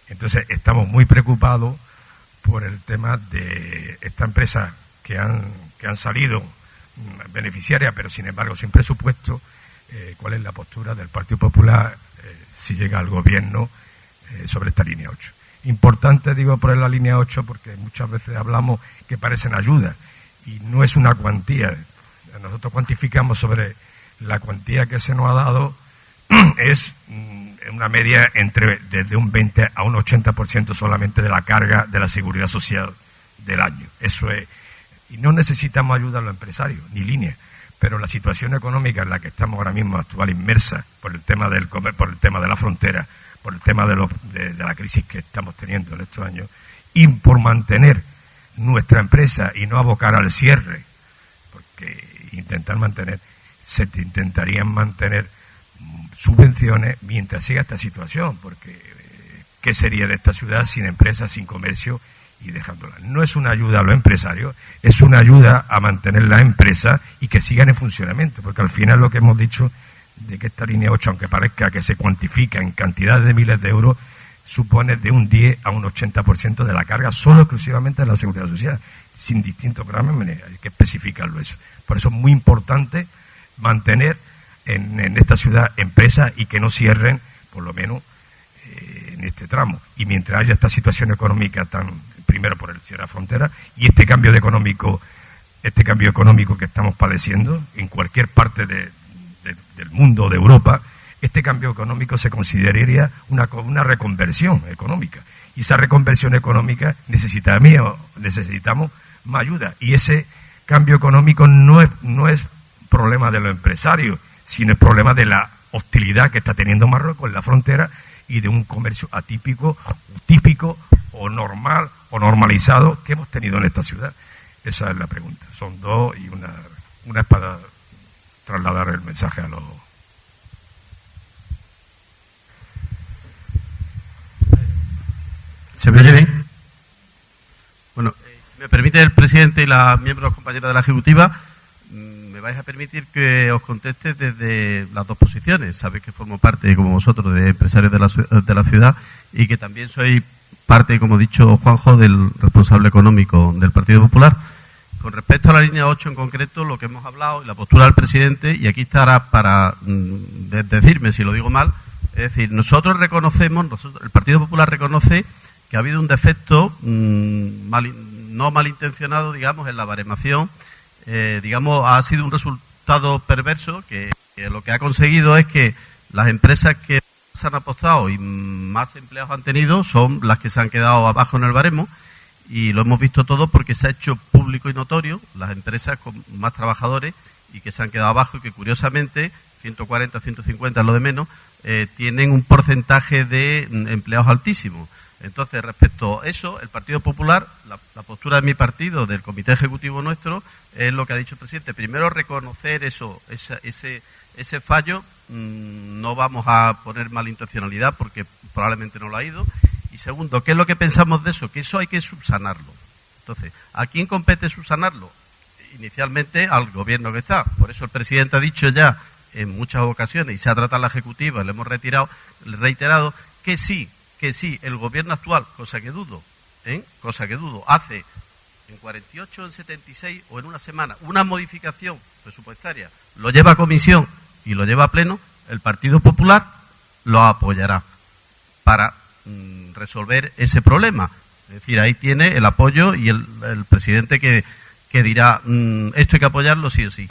Entonces estamos muy preocupados por el tema de esta empresa que han salido beneficiarias, pero sin embargo sin presupuesto. ¿Cuál es la postura del Partido Popular si llega al gobierno sobre esta línea 8? Importante, digo, por la línea 8, porque muchas veces hablamos que parecen ayudas y no es una cuantía. Nosotros cuantificamos sobre la cuantía que se nos ha dado, es una media desde un 20 a un 80% solamente de la carga de la seguridad social del año. Eso es. Y no necesitamos ayuda a los empresarios, ni línea. Pero la situación económica en la que estamos ahora mismo actual, inmersa por el tema del comer, por el tema de la frontera, por el tema de la crisis que estamos teniendo en estos años, y por mantener nuestra empresa y no abocar al cierre, porque se intentarían mantener subvenciones mientras siga esta situación, porque ¿qué sería de esta ciudad sin empresas, sin comercio y dejándola? No es una ayuda a los empresarios, es una ayuda a mantener las empresas y que sigan en funcionamiento, porque al final lo que hemos dicho de que esta línea 8, aunque parezca que se cuantifica en cantidades de miles de euros, supone de un 10 a un 80% de la carga solo exclusivamente de la seguridad social, sin distintos grames, hay que especificarlo eso. Por eso es muy importante mantener en esta ciudad empresas y que no cierren, por lo menos en este tramo. Y mientras haya esta situación económica primero por el cierre de frontera y este cambio económico que estamos padeciendo en cualquier parte del mundo o de Europa, este cambio económico se consideraría una reconversión económica. Y esa reconversión económica necesitamos más ayuda. Y ese cambio económico no es problema de los empresarios, sino el problema de la hostilidad que está teniendo Marruecos en la frontera y de un comercio atípico, típico o normal o normalizado que hemos tenido en esta ciudad. Esa es la pregunta. Son dos y una es para trasladar el mensaje a los... ¿Se me oye bien? Bueno, si me permite el presidente y los miembros compañeros de la Ejecutiva, me vais a permitir que os conteste desde las dos posiciones. Sabéis que formo parte, como vosotros, de empresarios de la ciudad y que también soy parte, como ha dicho Juanjo, del responsable económico del Partido Popular. Con respecto a la línea 8 en concreto, lo que hemos hablado y la postura del presidente, y aquí estará para decirme si lo digo mal, es decir, el Partido Popular reconoce que ha habido un defecto no malintencionado, digamos, en la baremación. Ha sido un resultado perverso que lo que ha conseguido es que las empresas que se han apostado y más empleados han tenido son las que se han quedado abajo en el baremo, y lo hemos visto todo porque se ha hecho público y notorio las empresas con más trabajadores y que se han quedado abajo y que curiosamente 140, 150 es lo de menos, tienen un porcentaje de empleados altísimo. Entonces, respecto a eso, el Partido Popular, la postura de mi partido, del Comité Ejecutivo nuestro, es lo que ha dicho el presidente. Primero, reconocer ese fallo. No vamos a poner malintencionalidad porque probablemente no lo ha ido. Y segundo, ¿qué es lo que pensamos de eso? Que eso hay que subsanarlo. Entonces, ¿a quién compete subsanarlo? Inicialmente al gobierno que está. Por eso el presidente ha dicho ya en muchas ocasiones, y se ha tratado la Ejecutiva, le hemos reiterado, que sí, el gobierno actual, cosa que dudo, hace en 48, en 76 o en una semana una modificación presupuestaria, lo lleva a comisión y lo lleva a pleno, el Partido Popular lo apoyará para resolver ese problema. Es decir, ahí tiene el apoyo y el presidente que dirá esto hay que apoyarlo sí o sí.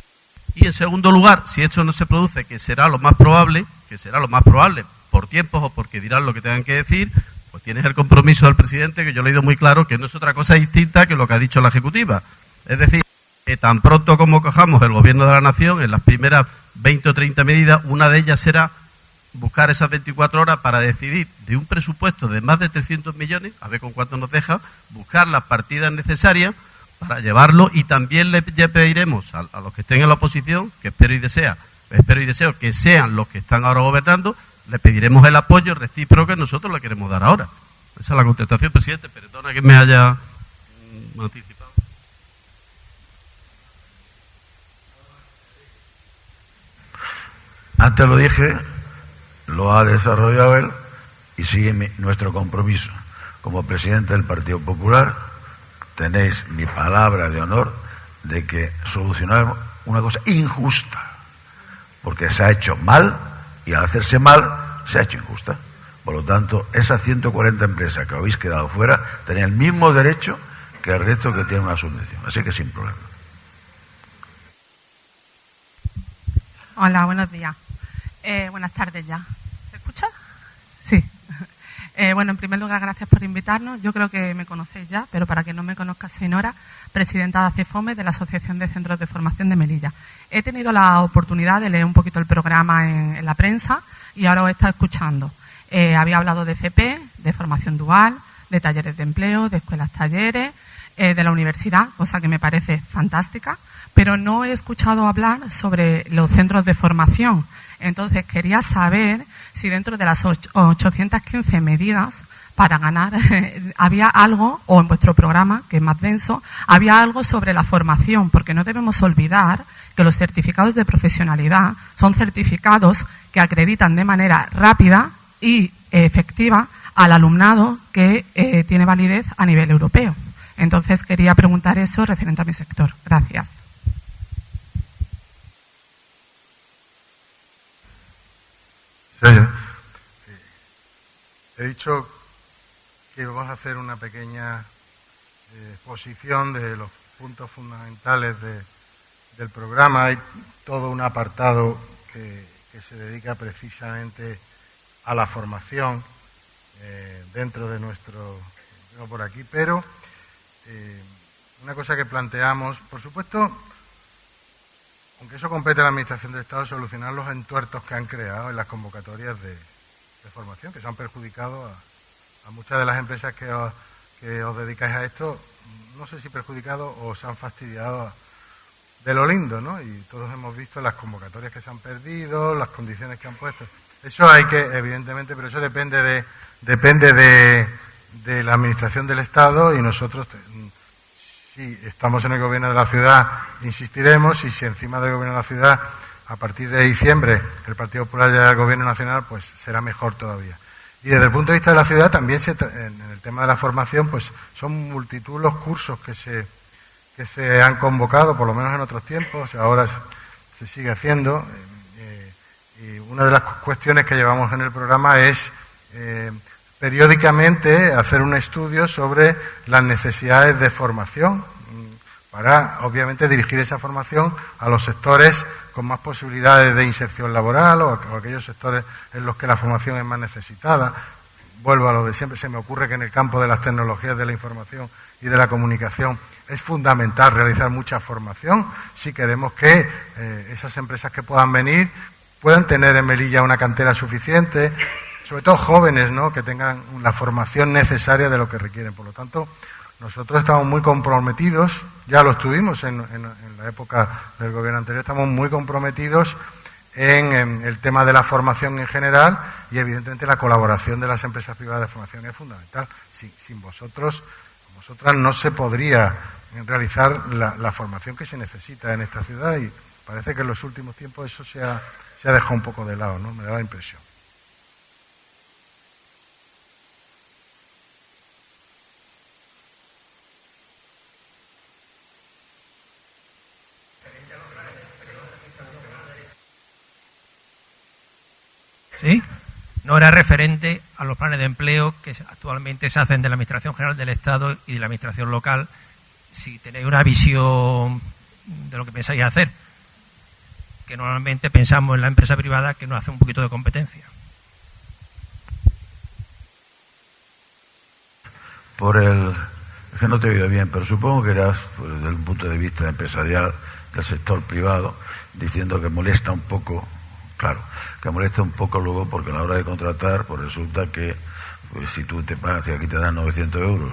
Y en segundo lugar, si esto no se produce, que será lo más probable, por tiempos o porque dirán lo que tengan que decir, pues tienes el compromiso del presidente, que yo le he ido muy claro, que no es otra cosa distinta que lo que ha dicho la Ejecutiva. Es decir, que tan pronto como cojamos el Gobierno de la Nación, en las primeras 20 o 30 medidas, una de ellas será buscar esas 24 horas para decidir de un presupuesto de más de 300 millones, a ver con cuánto nos deja, buscar las partidas necesarias para llevarlo, y también le pediremos a los que estén en la oposición, que espero y deseo que sean los que están ahora gobernando, le pediremos el apoyo recíproco que nosotros le queremos dar ahora. Esa es la contestación, presidente. Perdona que me haya anticipado. Antes lo dije, lo ha desarrollado él y sigue nuestro compromiso. Como presidente del Partido Popular, tenéis mi palabra de honor de que solucionar una cosa injusta, porque se ha hecho mal y al hacerse mal se ha hecho injusta. Por lo tanto, esas 140 empresas que habéis quedado fuera tenéis el mismo derecho que el resto que tiene una subvención. Así que sin problema. Hola, buenos días. Buenas tardes ya. ¿Se escucha? Sí. Bueno, en primer lugar, gracias por invitarnos. Yo creo que me conocéis ya, pero para quien no me conozca, soy Nora, presidenta de ACEFOME, de la Asociación de Centros de Formación de Melilla. He tenido la oportunidad de leer un poquito el programa en la prensa y ahora os he estado escuchando. Había hablado de FP, de formación dual, de talleres de empleo, de escuelas talleres, de la universidad, cosa que me parece fantástica, pero no he escuchado hablar sobre los centros de formación. Entonces, quería saber si dentro de las 815 medidas para ganar había algo, o en vuestro programa, que es más denso, había algo sobre la formación, porque no debemos olvidar que los certificados de profesionalidad son certificados que acreditan de manera rápida y efectiva al alumnado que tiene validez a nivel europeo. Entonces, quería preguntar eso referente a mi sector. Gracias. Sí, he dicho que vamos a hacer una pequeña exposición de los puntos fundamentales del programa. Hay todo un apartado que se dedica precisamente a la formación dentro de nuestro... Tengo por aquí, pero una cosa que planteamos, por supuesto, aunque eso compete a la Administración del Estado, solucionar los entuertos que han creado en las convocatorias de formación, que se han perjudicado a muchas de las empresas que os dedicáis a esto, no sé si perjudicado o se han fastidiado de lo lindo, ¿no? Y todos hemos visto las convocatorias que se han perdido, las condiciones que han puesto. Eso hay que, evidentemente, pero eso depende de la Administración del Estado, y nosotros, si estamos en el Gobierno de la ciudad, insistiremos, y si encima del Gobierno de la ciudad, a partir de diciembre, el Partido Popular llega al Gobierno Nacional, pues será mejor todavía. Y desde el punto de vista de la ciudad, también en el tema de la formación, pues son multitud los cursos que se han convocado, por lo menos en otros tiempos, ahora se sigue haciendo. Y una de las cuestiones que llevamos en el programa es periódicamente hacer un estudio sobre las necesidades de formación para, obviamente, dirigir esa formación a los sectores con más posibilidades de inserción laboral o aquellos sectores en los que la formación es más necesitada. Vuelvo a lo de siempre, se me ocurre que en el campo de las tecnologías de la información y de la comunicación es fundamental realizar mucha formación si queremos que esas empresas que puedan venir puedan tener en Melilla una cantera suficiente, sobre todo jóvenes, ¿no?, que tengan la formación necesaria de lo que requieren. Por lo tanto, nosotros estamos muy comprometidos, ya lo estuvimos en la época del gobierno anterior, estamos muy comprometidos en el tema de la formación en general, y evidentemente la colaboración de las empresas privadas de formación es fundamental. Sin vosotras no se podría realizar la formación que se necesita en esta ciudad, y parece que en los últimos tiempos eso se ha dejado un poco de lado, ¿no? Me da la impresión. ¿Sí? No era referente a los planes de empleo que actualmente se hacen de la Administración General del Estado y de la Administración local, si tenéis una visión de lo que pensáis hacer, que normalmente pensamos en la empresa privada que nos hace un poquito de competencia. Es que no te he oído bien, pero supongo que eras, pues, desde un punto de vista empresarial del sector privado, diciendo que molesta un poco, claro, que molesta un poco luego porque a la hora de contratar, pues resulta que pues, si tú te pagas y aquí te dan 900 euros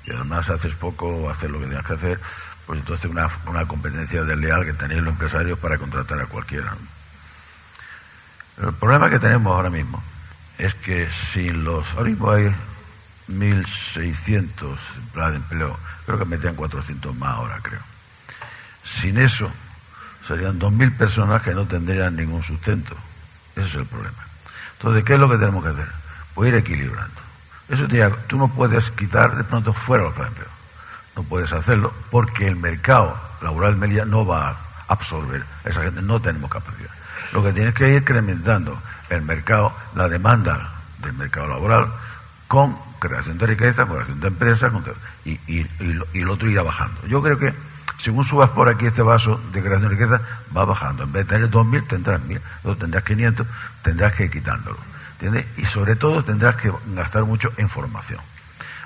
y además haces poco o haces lo que tienes que hacer, pues entonces una competencia desleal que tenéis los empresarios para contratar a cualquiera. El problema que tenemos ahora mismo es que ahora mismo hay 1.600 planes de empleo, creo que metían 400 más ahora, creo. Sin eso, serían 2.000 personas que no tendrían ningún sustento. Ese es el problema. Entonces, ¿qué es lo que tenemos que hacer? Pues ir equilibrando. Tú no puedes quitar de pronto fuera los planes de empleo. No puedes hacerlo porque el mercado laboral de Melilla no va a absorber a esa gente, no tenemos capacidad. Lo que tienes que ir incrementando el mercado, la demanda del mercado laboral con creación de riqueza, creación de empresas y lo otro irá bajando. Yo creo que según subas por aquí este vaso de creación de riqueza, va bajando. En vez de tener 2.000, tendrás 1.000, luego tendrás 500, tendrás que ir quitándolo. ¿Entiendes? Y sobre todo tendrás que gastar mucho en formación.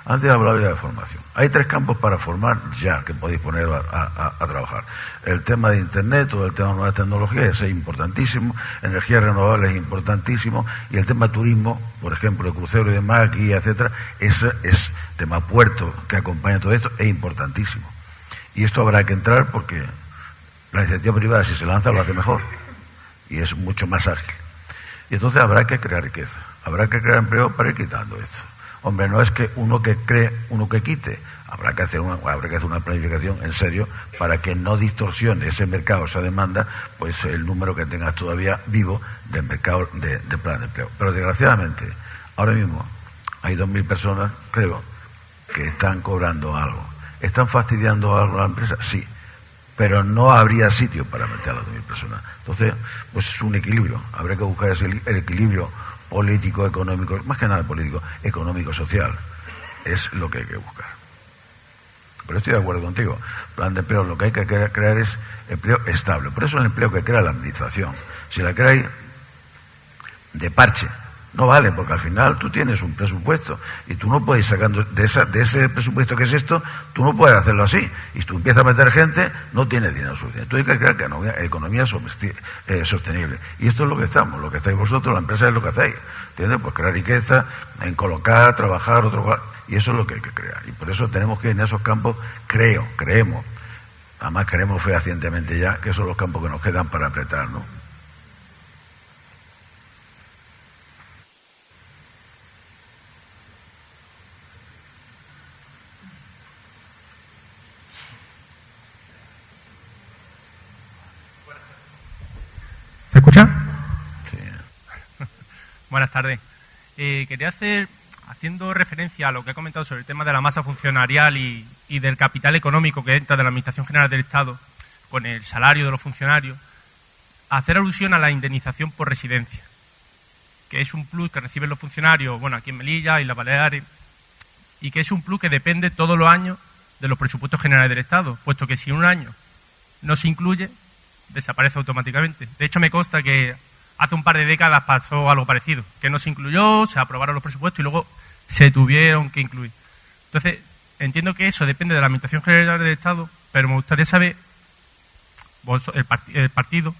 Antes hablaba ya de formación. Hay 3 campos para formar ya que podéis poner a trabajar. El tema de Internet, todo el tema de nuevas tecnologías, ese es importantísimo. Energías renovables es importantísimo. Y el tema turismo, por ejemplo, de crucero y demás, guía, etcétera, ese es tema puerto que acompaña todo esto, es importantísimo. Y esto habrá que entrar porque la iniciativa privada, si se lanza, lo hace mejor. Y es mucho más ágil. Y entonces habrá que crear riqueza. Habrá que crear empleo para ir quitando esto. Hombre, no es que uno que cree, uno que quite. Habrá que hacer una planificación en serio para que no distorsione ese mercado, esa demanda, pues el número que tengas todavía vivo del mercado de plan de empleo. Pero desgraciadamente, ahora mismo hay 2.000 personas, creo, que están cobrando algo. ¿Están fastidiando algo a la empresa? Sí. Pero no habría sitio para meter a las 2.000 personas. Entonces, pues es un equilibrio. Habrá que buscar el equilibrio político, económico, más que nada político, económico, social. Es lo que hay que buscar. Pero estoy de acuerdo contigo. Plan de empleo, lo que hay que crear es empleo estable. Por eso el empleo que crea la administración. Si la creáis de parche, no vale, porque al final tú tienes un presupuesto y tú no puedes ir sacando de ese presupuesto que es esto, tú no puedes hacerlo así. Y si tú empiezas a meter gente, no tienes dinero suficiente. Tú hay que crear economía sostenible. Y esto es lo que estamos, lo que estáis vosotros, la empresa es lo que hacéis. ¿Entiendes? Pues crear riqueza, en trabajar, y eso es lo que hay que crear. Y por eso tenemos que ir en esos campos, creemos, además creemos fehacientemente ya que esos son los campos que nos quedan para apretar, ¿no? ¿Se escucha? Sí. Buenas tardes. Quería haciendo referencia a lo que he comentado sobre el tema de la masa funcionarial y del capital económico que entra de la Administración General del Estado con el salario de los funcionarios, hacer alusión a la indemnización por residencia, que es un plus que reciben los funcionarios, bueno, aquí en Melilla y las Baleares, y que es un plus que depende todos los años de los presupuestos generales del Estado, puesto que si un año no se incluye, desaparece automáticamente. De hecho, me consta que hace un par de décadas pasó algo parecido, que no se incluyó, se aprobaron los presupuestos y luego se tuvieron que incluir. Entonces, entiendo que eso depende de la Administración General del Estado, pero me gustaría saber, el partido,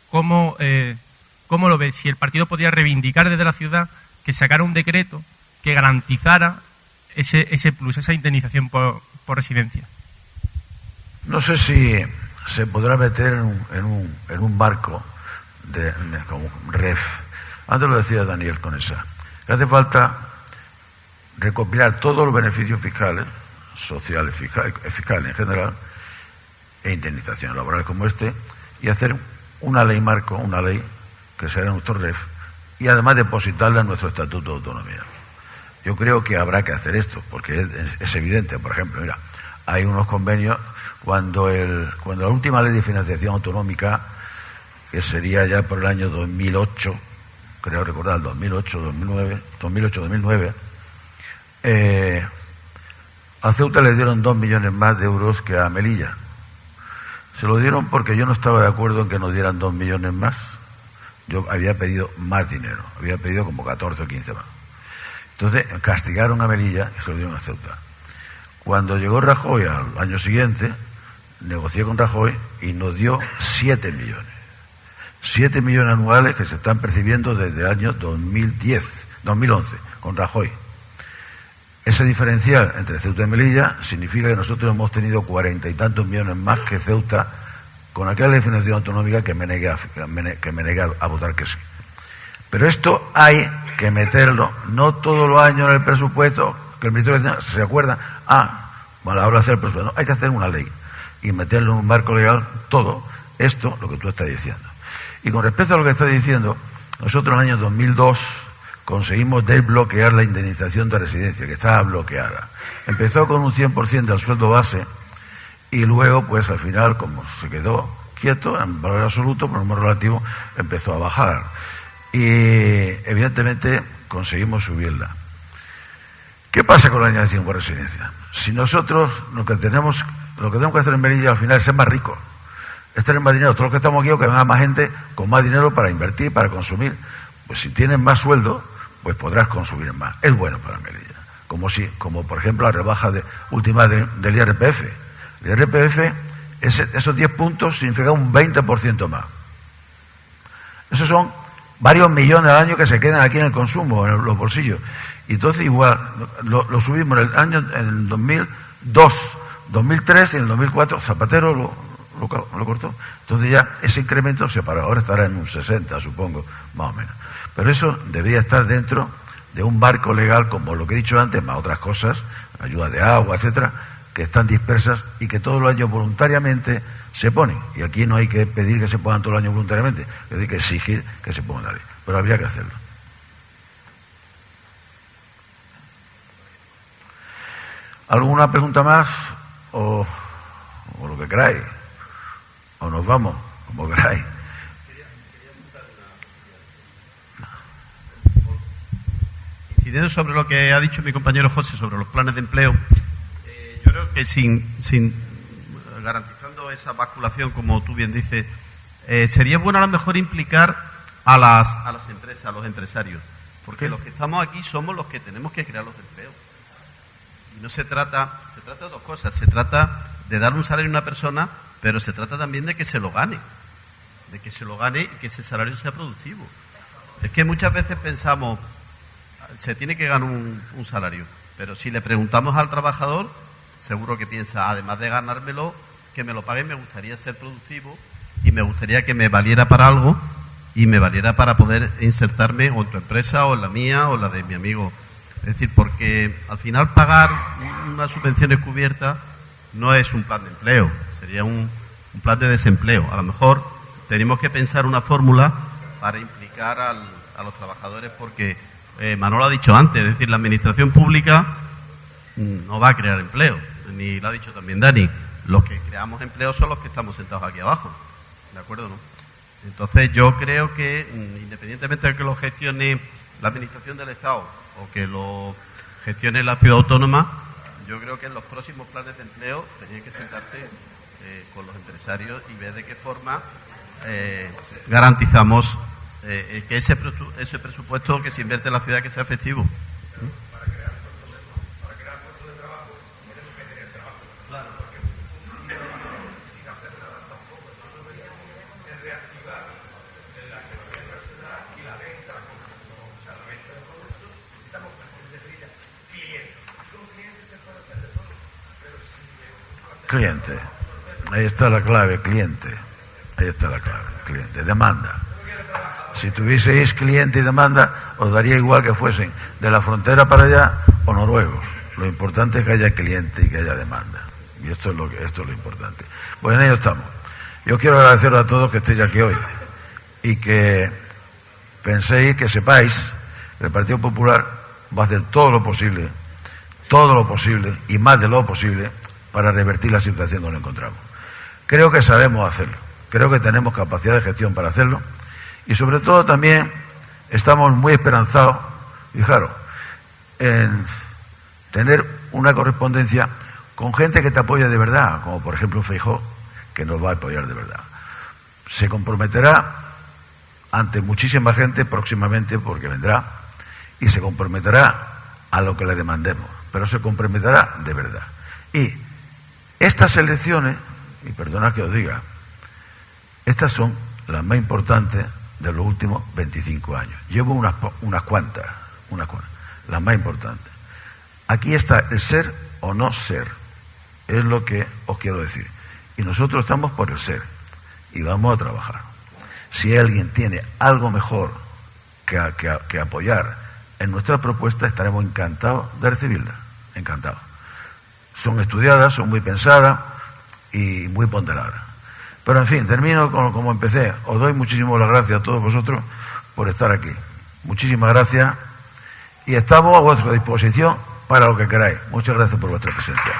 cómo lo ve, si el partido podría reivindicar desde la ciudad que sacara un decreto que garantizara ese plus, esa indemnización por residencia. No sé si se podrá meter en un barco como REF. Antes lo decía Daniel con esa. Que hace falta recopilar todos los beneficios fiscales, sociales, fiscales en general, e indemnizaciones laborales como y hacer una ley marco, una ley que será nuestro REF, y además depositarla en nuestro Estatuto de Autonomía. Yo creo que habrá que hacer esto, porque es evidente. Por ejemplo, mira, hay unos convenios. Cuando la última ley de financiación autonómica, que sería ya por el año 2008, creo recordar, 2008-2009, a Ceuta le dieron 2 millones más de euros que a Melilla. Se lo dieron porque yo no estaba de acuerdo en que nos dieran 2 millones más. Yo había pedido más dinero, había pedido como 14 o 15 más. Entonces castigaron a Melilla y se lo dieron a Ceuta. Cuando llegó Rajoy al año siguiente, negocié con Rajoy y nos dio 7 millones. 7 millones anuales que se están percibiendo desde el año 2011, con Rajoy. Ese diferencial entre Ceuta y Melilla significa que nosotros hemos tenido 40 y tantos millones más que Ceuta con aquella definición autonómica que me negué a votar que sí. Pero esto hay que meterlo, no todos los años en el presupuesto, que el Ministerio de Hacienda se acuerda, bueno, ahora hacer el presupuesto, no, hay que hacer una ley y meterlo en un marco legal, todo esto, lo que tú estás diciendo. Y con respecto a lo que estás diciendo, nosotros en el año 2002 conseguimos desbloquear la indemnización de residencia, que estaba bloqueada. Empezó con un 100% del sueldo base y luego, pues al final, como se quedó quieto, en valor absoluto, por número relativo, empezó a bajar. Y evidentemente conseguimos subirla. ¿Qué pasa con la indemnización por residencia? Si nosotros lo que tenemos que hacer en Melilla al final es ser más ricos, es tener más dinero, todos los que estamos aquí, o que venga más gente con más dinero para invertir, para consumir, pues si tienes más sueldo, pues podrás consumir más. Es bueno para Melilla. Como por ejemplo la rebaja última del IRPF. El IRPF, esos 10 puntos significan un 20% más. Esos son varios millones al año que se quedan aquí en el consumo, en los bolsillos. Y entonces igual, lo subimos en el 2002, 2003 y en el 2004, Zapatero lo cortó. Entonces ya ese incremento se paró, ahora estará en un 60, supongo, más o menos. Pero eso debería estar dentro de un marco legal, como lo que he dicho antes, más otras cosas, ayuda de agua, etcétera, que están dispersas y que todos los años voluntariamente se ponen. Y aquí no hay que pedir que se pongan todos los años voluntariamente, hay que exigir que se pongan la ley. Pero habría que hacerlo. ¿Alguna pregunta más? O lo que queráis. O nos vamos, como queráis. Incidiendo sobre lo que ha dicho mi compañero José sobre los planes de empleo, yo creo que sin garantizando esa basculación, como tú bien dices, sería bueno a lo mejor implicar a las empresas, a los empresarios, porque los que estamos aquí somos los que tenemos que crear los empleos. Y no se trata de dos cosas, se trata de dar un salario a una persona, pero se trata también de que se lo gane, y que ese salario sea productivo. Es que muchas veces pensamos, se tiene que ganar un salario, pero si le preguntamos al trabajador, seguro que piensa, además de ganármelo, que me lo paguen, me gustaría ser productivo y me gustaría que me valiera para algo y me valiera para poder insertarme o en tu empresa o en la mía o la de mi amigo. Es decir, porque al final pagar una subvención encubierta no es un plan de empleo, sería un plan de desempleo. A lo mejor tenemos que pensar una fórmula para implicar a los trabajadores, porque Manolo ha dicho antes, es decir, la administración pública no va a crear empleo, ni lo ha dicho también Dani. Los que creamos empleo son los que estamos sentados aquí abajo, ¿de acuerdo? ¿No? Entonces yo creo que independientemente de que lo gestione la administración del Estado o que lo gestione la ciudad autónoma, yo creo que en los próximos planes de empleo tenían que sentarse con los empresarios y ver de qué forma garantizamos que ese presupuesto que se invierte en la ciudad que sea efectivo. Para crear puestos de trabajo tenemos que tener trabajo. Claro, porque sin hacer nada tampoco. Nosotros veníamos en reactivar la economía de la ciudad y la venta, o sea, la venta de productos. Necesitamos clientes. Con clientes se puede hacer de todo, pero si cliente. Ahí está la clave, cliente. Ahí está la clave, cliente. Demanda. Si tuvieseis cliente y demanda, os daría igual que fuesen de la frontera para allá o noruegos. Lo importante es que haya cliente y que haya demanda. Y esto es lo importante. Pues en ello estamos. Yo quiero agradeceros a todos que estéis aquí hoy y que penséis, que sepáis que el Partido Popular va a hacer todo lo posible y más de lo posible para revertir la situación que nos encontramos. Creo que sabemos hacerlo. Creo que tenemos capacidad de gestión para hacerlo. Y sobre todo también estamos muy esperanzados, fijaros, en tener una correspondencia con gente que te apoya de verdad, como por ejemplo Feijóo, que nos va a apoyar de verdad. Se comprometerá ante muchísima gente próximamente, porque vendrá, y se comprometerá a lo que le demandemos, pero se comprometerá de verdad. Y estas elecciones, y perdonad que os diga, estas son las más importantes de los últimos 25 años. Llevo unas cuantas, las más importantes. Aquí está el ser o no ser, es lo que os quiero decir. Y nosotros estamos por el ser y vamos a trabajar. Si alguien tiene algo mejor que apoyar en nuestra propuesta, estaremos encantados de recibirla, encantados. Son estudiadas, son muy pensadas y muy ponderadas. Pero en fin, termino como empecé. Os doy muchísimas las gracias a todos vosotros por estar aquí. Muchísimas gracias y estamos a vuestra disposición para lo que queráis. Muchas gracias por vuestra presencia.